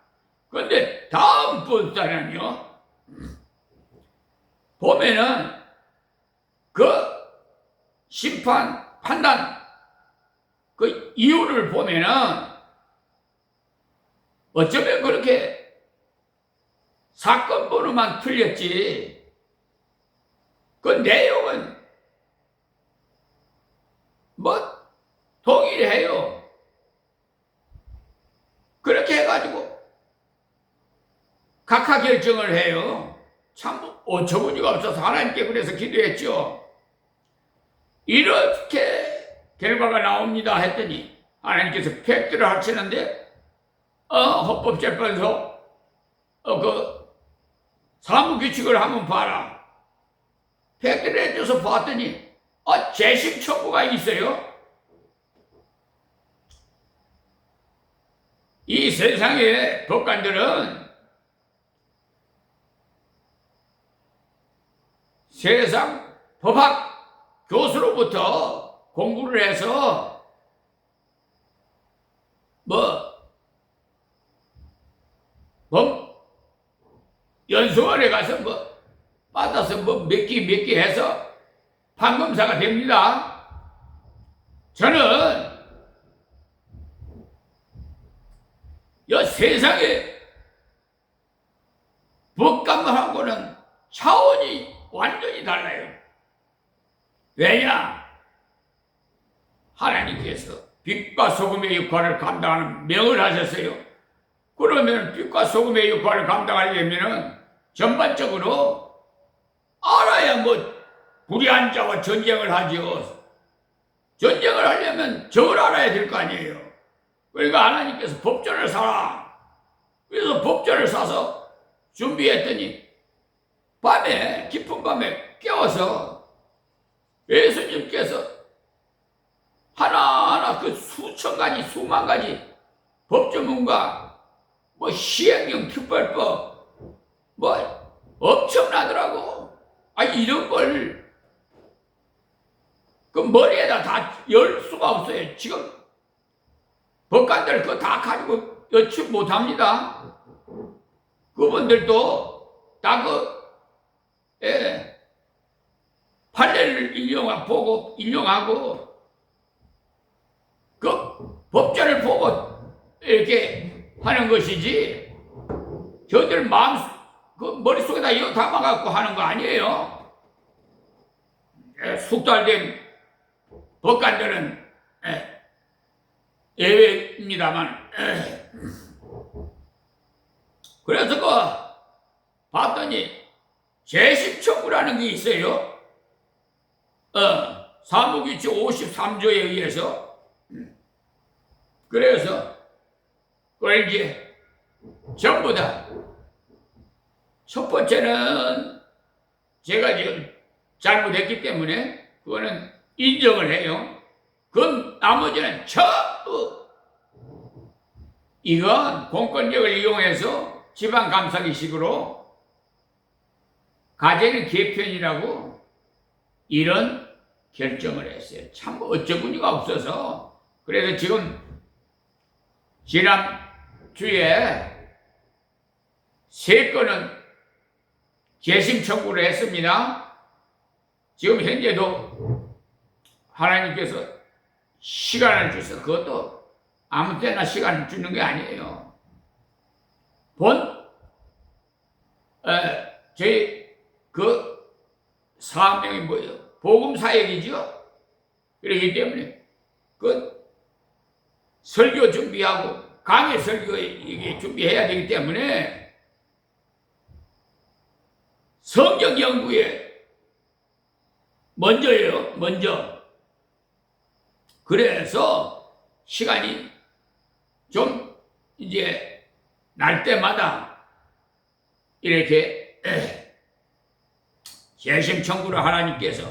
그런데 다음부터는요, 보면은 그 심판 판단 그 이유를 보면은 어쩌면 그렇게 사건 번호만 틀렸지 그 내용은 뭐 동일해요. 그렇게 해가지고 각하 결정을 해요. 참 어처구니가 없어서 하나님께 그래서 기도했죠. 이렇게 결과가 나옵니다 했더니 하나님께서 팩트를 하시는데 헌법재판소 그 사무규칙을 한번 봐라. 팩트를 해줘서 봤더니 재심 청구가 있어요. 이 세상의 법관들은 세상 법학 교수로부터 공부를 해서 연수원에 가서 받아서 몇 기 해서 판검사가 됩니다. 저는 이 세상에 법관하고는 차원이 완전히 달라요. 왜냐? 하나님께서 빛과 소금의 역할을 감당하는 명을 하셨어요. 그러면 빛과 소금의 역할을 감당하려면 전반적으로 알아야 불의한 자와 전쟁을 하죠. 전쟁을 하려면 적을 알아야 될 거 아니에요. 그러니까 하나님께서 법전을 사라. 그래서 법전을 사서 준비했더니 깊은 밤에 깨워서 예수님께서 하나하나 그 수천 가지 수만 가지 법조문과 시행령 특별법 엄청나더라고. 이런 걸 그 머리에다 다 열 수가 없어요. 지금 법관들 그거 다 가지고 여측 못합니다. 그분들도 다 예, 판례를 인용하고 그 법전을 보고 이렇게 하는 것이지 저들 그 머릿속에다 이거 담아갖고 하는 거 아니에요. 예, 숙달된 법관들은 예외입니다만 그래서 봤더니 재심청구라는 게 있어요. 사무규칙 53조에 의해서. 그래서 그걸 이제 전부 다 첫 번째는 제가 지금 잘못했기 때문에 그거는 인정을 해요. 그건 나머지는 전부 이건 공권력을 이용해서 지방감사기식으로 가재는 개편이라고 이런 결정을 했어요. 참 어처구니가 없어서. 그래서 지금 지난주에 3건은 재심 청구를 했습니다. 지금 현재도 하나님께서 시간을 주셔서 그것도 아무 때나 시간을 주는 게 아니에요. 저희 그 사명이 뭐예요? 복음사역이죠. 그렇기 때문에 그 설교 준비하고 강의 설교 이게 준비해야 되기 때문에 성경 연구에 먼저. 그래서 시간이 좀 이제 날 때마다 이렇게 재심 청구를 하나님께서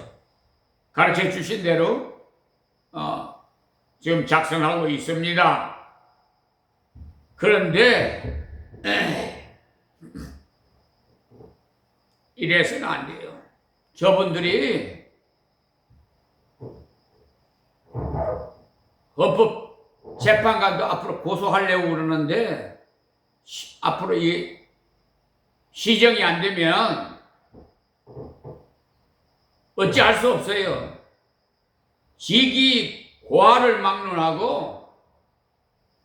가르쳐 주신 대로 지금 작성하고 있습니다. 그런데 이래서는 안 돼요. 저분들이 헌법재판관도 앞으로 고소하려고 그러는데 앞으로 이 시정이 안 되면 어찌할 수 없어요. 직위 고하를 막론하고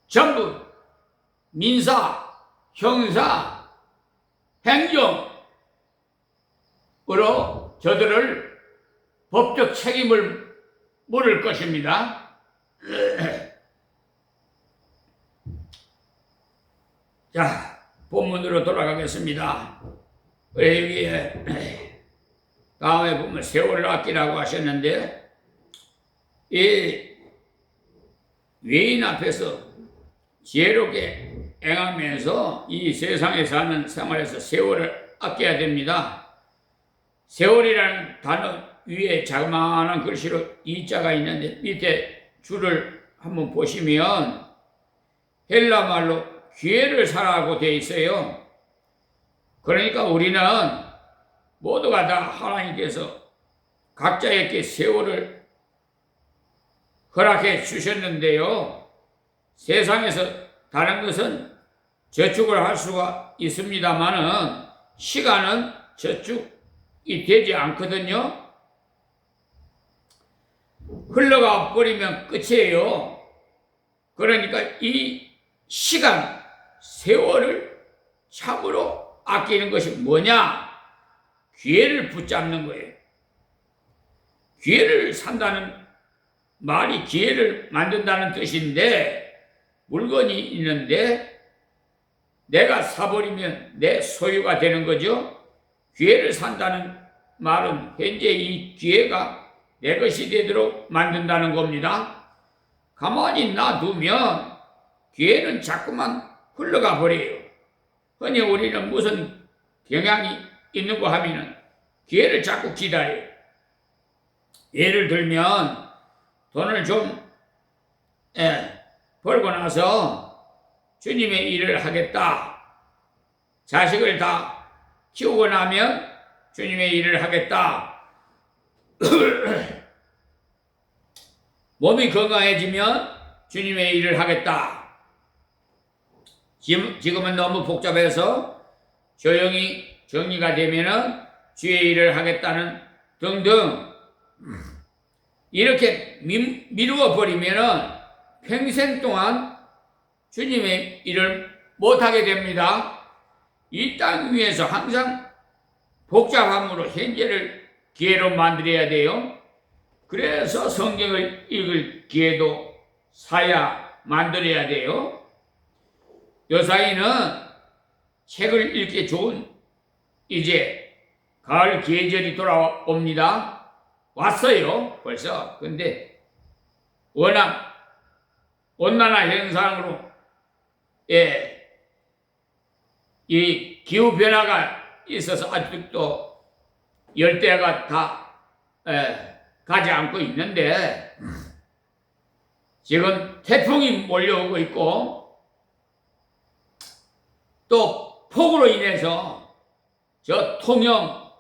전부 민사, 형사, 행정으로 저들을 법적 책임을 물을 것입니다. 자, 본문으로 돌아가겠습니다. 여기에 다음에 보면 세월을 아끼라고 하셨는데 이 외인 앞에서 지혜롭게 행하면서 이 세상에 사는 생활에서 세월을 아껴야 됩니다. 세월이라는 단어 위에 자그마한 글씨로 이자가 있는데 밑에 줄을 한번 보시면 헬라 말로 기회를 사라고 되어 있어요. 그러니까 우리는 모두가 다 하나님께서 각자에게 세월을 허락해 주셨는데요. 세상에서 다른 것은 저축을 할 수가 있습니다만은 시간은 저축이 되지 않거든요. 흘러가 버리면 끝이에요. 그러니까 이 시간, 세월을 참으로 아끼는 것이 뭐냐? 기회를 붙잡는 거예요. 기회를 산다는 말이 기회를 만든다는 뜻인데 물건이 있는데 내가 사버리면 내 소유가 되는 거죠. 기회를 산다는 말은 현재 이 기회가 내 것이 되도록 만든다는 겁니다. 가만히 놔두면 기회는 자꾸만 흘러가 버려요. 흔히 우리는 무슨 경향이 있는 거 하면은 기회를 자꾸 기다려요. 예를 들면 돈을 좀 벌고 나서 주님의 일을 하겠다. 자식을 다 키우고 나면 주님의 일을 하겠다. 몸이 건강해지면 주님의 일을 하겠다. 지금은 너무 복잡해서 조용히 정리가 되면은 주의 일을 하겠다는 등등 이렇게 미루어 버리면은 평생 동안 주님의 일을 못하게 됩니다. 이 땅 위에서 항상 복잡함으로 현재를 기회로 만들어야 돼요. 그래서 성경을 읽을 기회도 사야 만들어야 돼요. 요사이는 책을 읽기 좋은 이제 가을 계절이 돌아옵니다. 왔어요 벌써. 근데 워낙 온난화 현상으로 이 기후 변화가 있어서 아직도 열대가 다 가지 않고 있는데 지금 태풍이 몰려오고 있고 또 폭우로 인해서 저 통영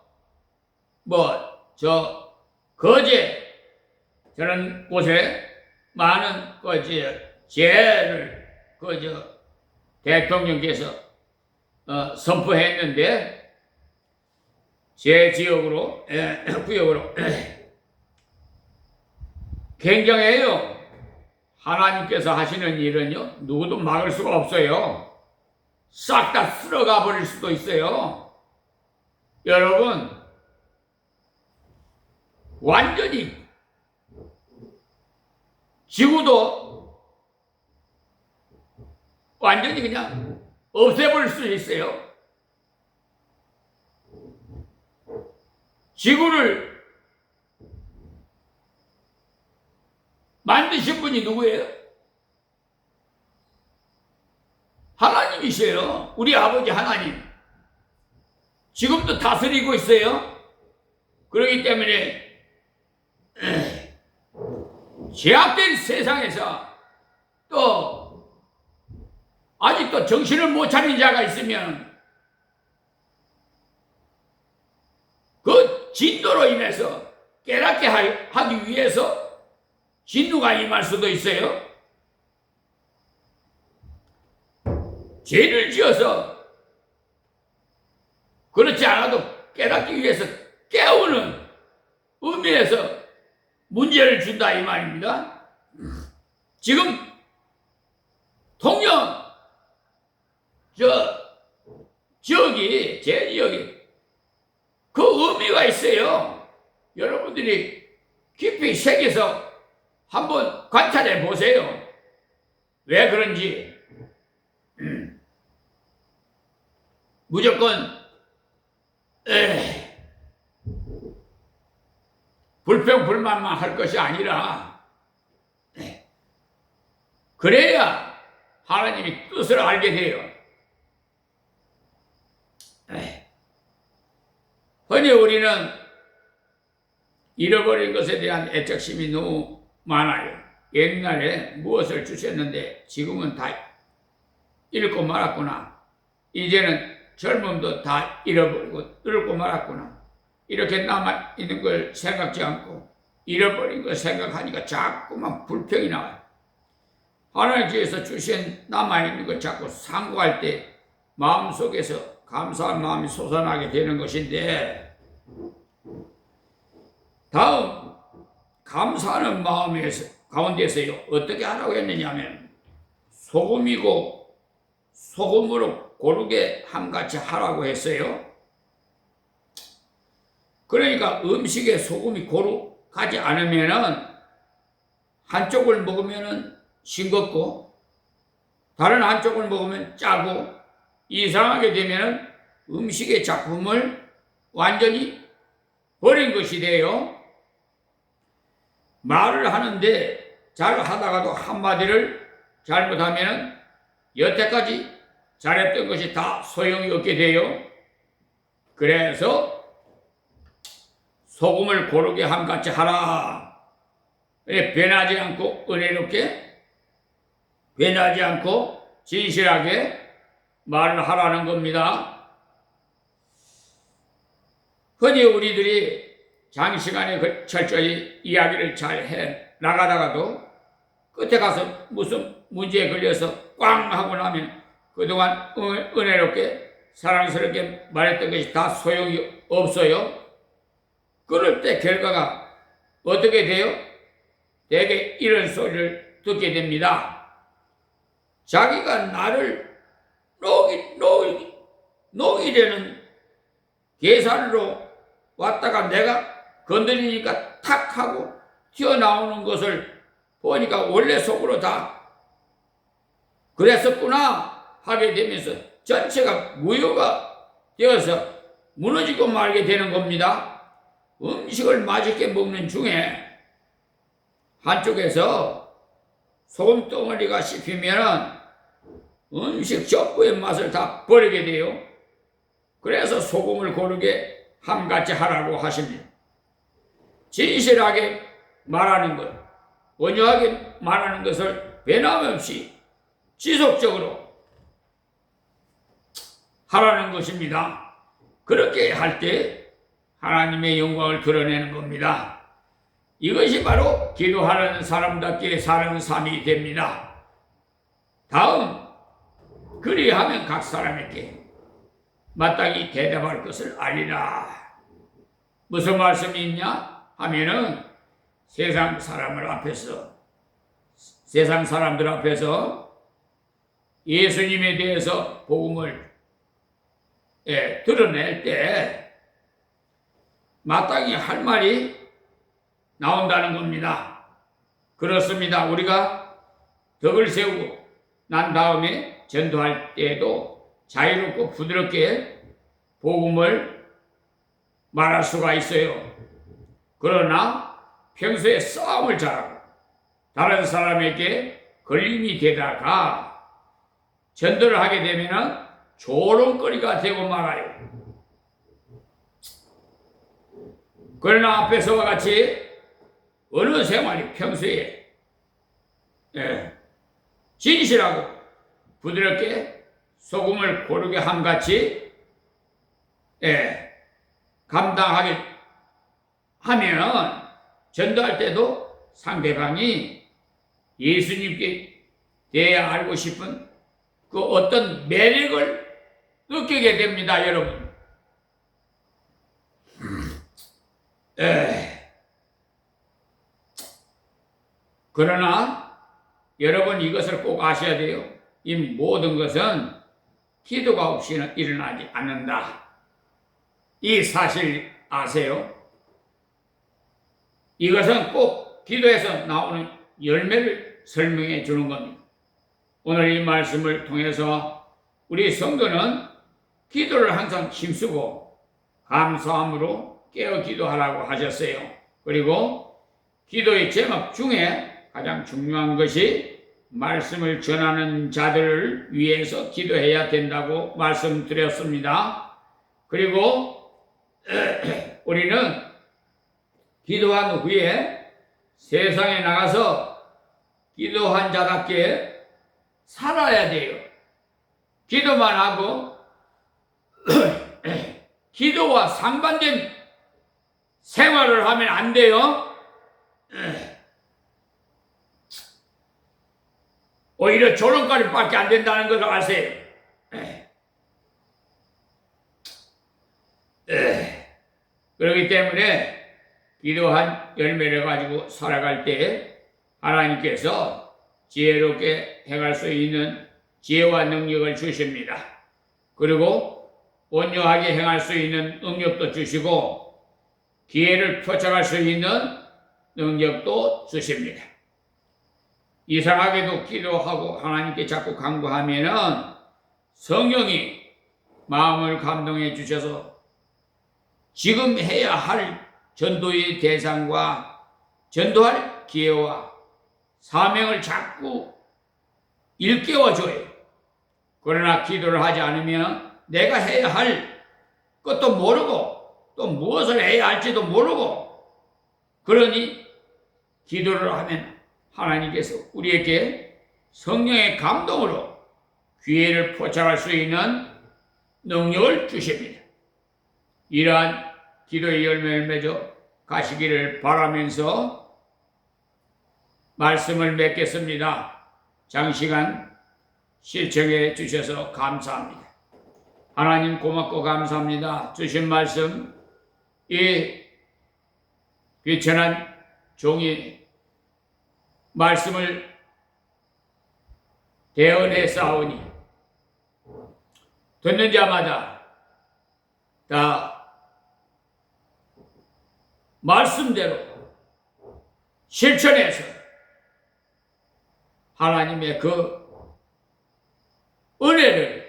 저 거제 저런 곳에 많은 재해를 대통령께서 선포했는데 제 지역으로 구역으로 굉장해요. 하나님께서 하시는 일은요 누구도 막을 수가 없어요. 싹 다 쓸어가 버릴 수도 있어요. 여러분 완전히 지구도 완전히 그냥 없애버릴 수 있어요. 지구를 만드신 분이 누구예요? 하나님이세요. 우리 아버지 하나님. 지금도 다스리고 있어요. 그렇기 때문에 제약된 세상에서 또 아직도 정신을 못 차린 자가 있으면 그 진노로 인해서 깨닫게 하기 위해서 진노가 임할 수도 있어요. 죄를 지어서 그렇지 않아도 깨닫기 위해서 깨우는 의미에서 문제를 준다 이 말입니다. 지금 통영 제 지역이 그 의미가 있어요. 여러분들이 깊이 새겨서 한번 관찰해 보세요. 왜 그런지. 무조건 불평불만만 할 것이 아니라 그래야 하나님이 뜻을 알게 돼요. 흔히 우리는 잃어버린 것에 대한 애착심이 너무 많아요. 옛날에 무엇을 주셨는데 지금은 다 잃고 말았구나. 이제는 젊음도 다 잃어버리고 잃고 말았구나. 이렇게 남아있는 걸 생각지 않고 잃어버린 걸 생각하니까 자꾸만 불평이 나와요. 하나님께서 주신 남아있는 걸 자꾸 상고할 때 마음속에서 감사한 마음이 솟아나게 되는 것인데, 다음 감사하는 마음에서 가운데서요 어떻게 하라고 했느냐면 소금이고 소금으로 고르게 함같이 하라고 했어요. 그러니까 음식에 소금이 고루 가지 않으면은 한쪽을 먹으면은 싱겁고 다른 한쪽을 먹으면 짜고 이상하게 되면은 음식의 작품을 완전히 버린 것이 돼요. 말을 하는데 잘 하다가도 한마디를 잘못하면은 여태까지 잘했던 것이 다 소용이 없게 돼요. 그래서 소금을 고르게 함같이 하라. 변하지 않고 은혜롭게, 변하지 않고 진실하게 말을 하라는 겁니다. 흔히 우리들이 장시간에 철저히 이야기를 잘 해 나가다가도 끝에 가서 무슨 문제에 걸려서 꽝 하고 나면 그동안 은혜롭게 사랑스럽게 말했던 것이 다 소용이 없어요. 그럴 때 결과가 어떻게 돼요? 대개 이런 소리를 듣게 됩니다. 자기가 나를 녹이려는 계산으로 왔다가 내가 건드리니까 탁 하고 튀어나오는 것을 보니까 원래 속으로 다 그랬었구나 하게 되면서 전체가 무효가 되어서 무너지고 말게 되는 겁니다. 음식을 맛있게 먹는 중에 한쪽에서 소금덩어리가 씹히면 음식 전부의 맛을 다 버리게 돼요. 그래서 소금을 고르게 함같이 하라고 하십니다. 진실하게 말하는 것, 온유하게 말하는 것을 변함없이 지속적으로 하라는 것입니다. 그렇게 할 때 하나님의 영광을 드러내는 겁니다. 이것이 바로 기도하는 사람답게 사는 삶이 됩니다. 다음, 그리하면 각 사람에게 마땅히 대답할 것을 알리라. 무슨 말씀이 있냐 하면은 세상 사람들 앞에서 예수님에 대해서 복음을 드러낼 때 마땅히 할 말이 나온다는 겁니다. 그렇습니다. 우리가 덕을 세우고 난 다음에 전도할 때에도 자유롭고 부드럽게 복음을 말할 수가 있어요. 그러나 평소에 싸움을 잘하고 다른 사람에게 걸림이 되다가 전도를 하게 되면 조롱거리가 되고 말아요. 그러나 앞에서와 같이 어느 생활이 평소에 진실하고 부드럽게 소금을 고르게 함같이 감당하게 하면 전도할 때도 상대방이 예수님께 대해 알고 싶은 그 어떤 매력을 느끼게 됩니다, 여러분. 그러나 여러분 이것을 꼭 아셔야 돼요. 이 모든 것은 기도가 없이는 일어나지 않는다. 이 사실 아세요? 이것은 꼭 기도에서 나오는 열매를 설명해 주는 겁니다. 오늘 이 말씀을 통해서 우리 성도는 기도를 항상 힘쓰고 감사함으로 깨어 기도하라고 하셨어요. 그리고 기도의 제목 중에 가장 중요한 것이 말씀을 전하는 자들을 위해서 기도해야 된다고 말씀드렸습니다. 그리고 우리는 기도한 후에 세상에 나가서 기도한 자답게 살아야 돼요. 기도만 하고 기도와 상반된 생활을 하면 안 돼요. 오히려 조롱거리밖에 안 된다는 것을 아세요. 그렇기 때문에 기도한 열매를 가지고 살아갈 때 하나님께서 지혜롭게 행할 수 있는 지혜와 능력을 주십니다. 그리고 온유하게 행할 수 있는 능력도 주시고 기회를 포착할 수 있는 능력도 주십니다. 이상하게도 기도하고 하나님께 자꾸 간구하면은 성령이 마음을 감동해 주셔서 지금 해야 할 전도의 대상과 전도할 기회와 사명을 자꾸 일깨워줘요. 그러나 기도를 하지 않으면 내가 해야 할 것도 모르고 또 무엇을 해야 할지도 모르고, 그러니 기도를 하면 하나님께서 우리에게 성령의 감동으로 기회를 포착할 수 있는 능력을 주십니다. 이러한 기도의 열매를 맺어 가시기를 바라면서 말씀을 맺겠습니다. 장시간 시청해 주셔서 감사합니다. 하나님 고맙고 감사합니다. 주신 말씀, 이 비천한 종이 말씀을 대언해 싸우니 듣는 자마다 다 말씀대로 실천해서 하나님의 그 은혜를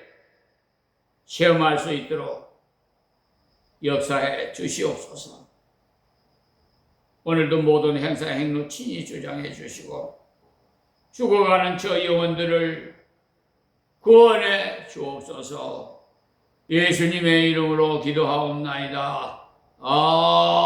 체험할 수 있도록 역사해 주시옵소서. 오늘도 모든 행사 행로 친히 주장해 주시고 죽어가는 저 영혼들을 구원해 주옵소서. 예수님의 이름으로 기도하옵나이다. 아멘.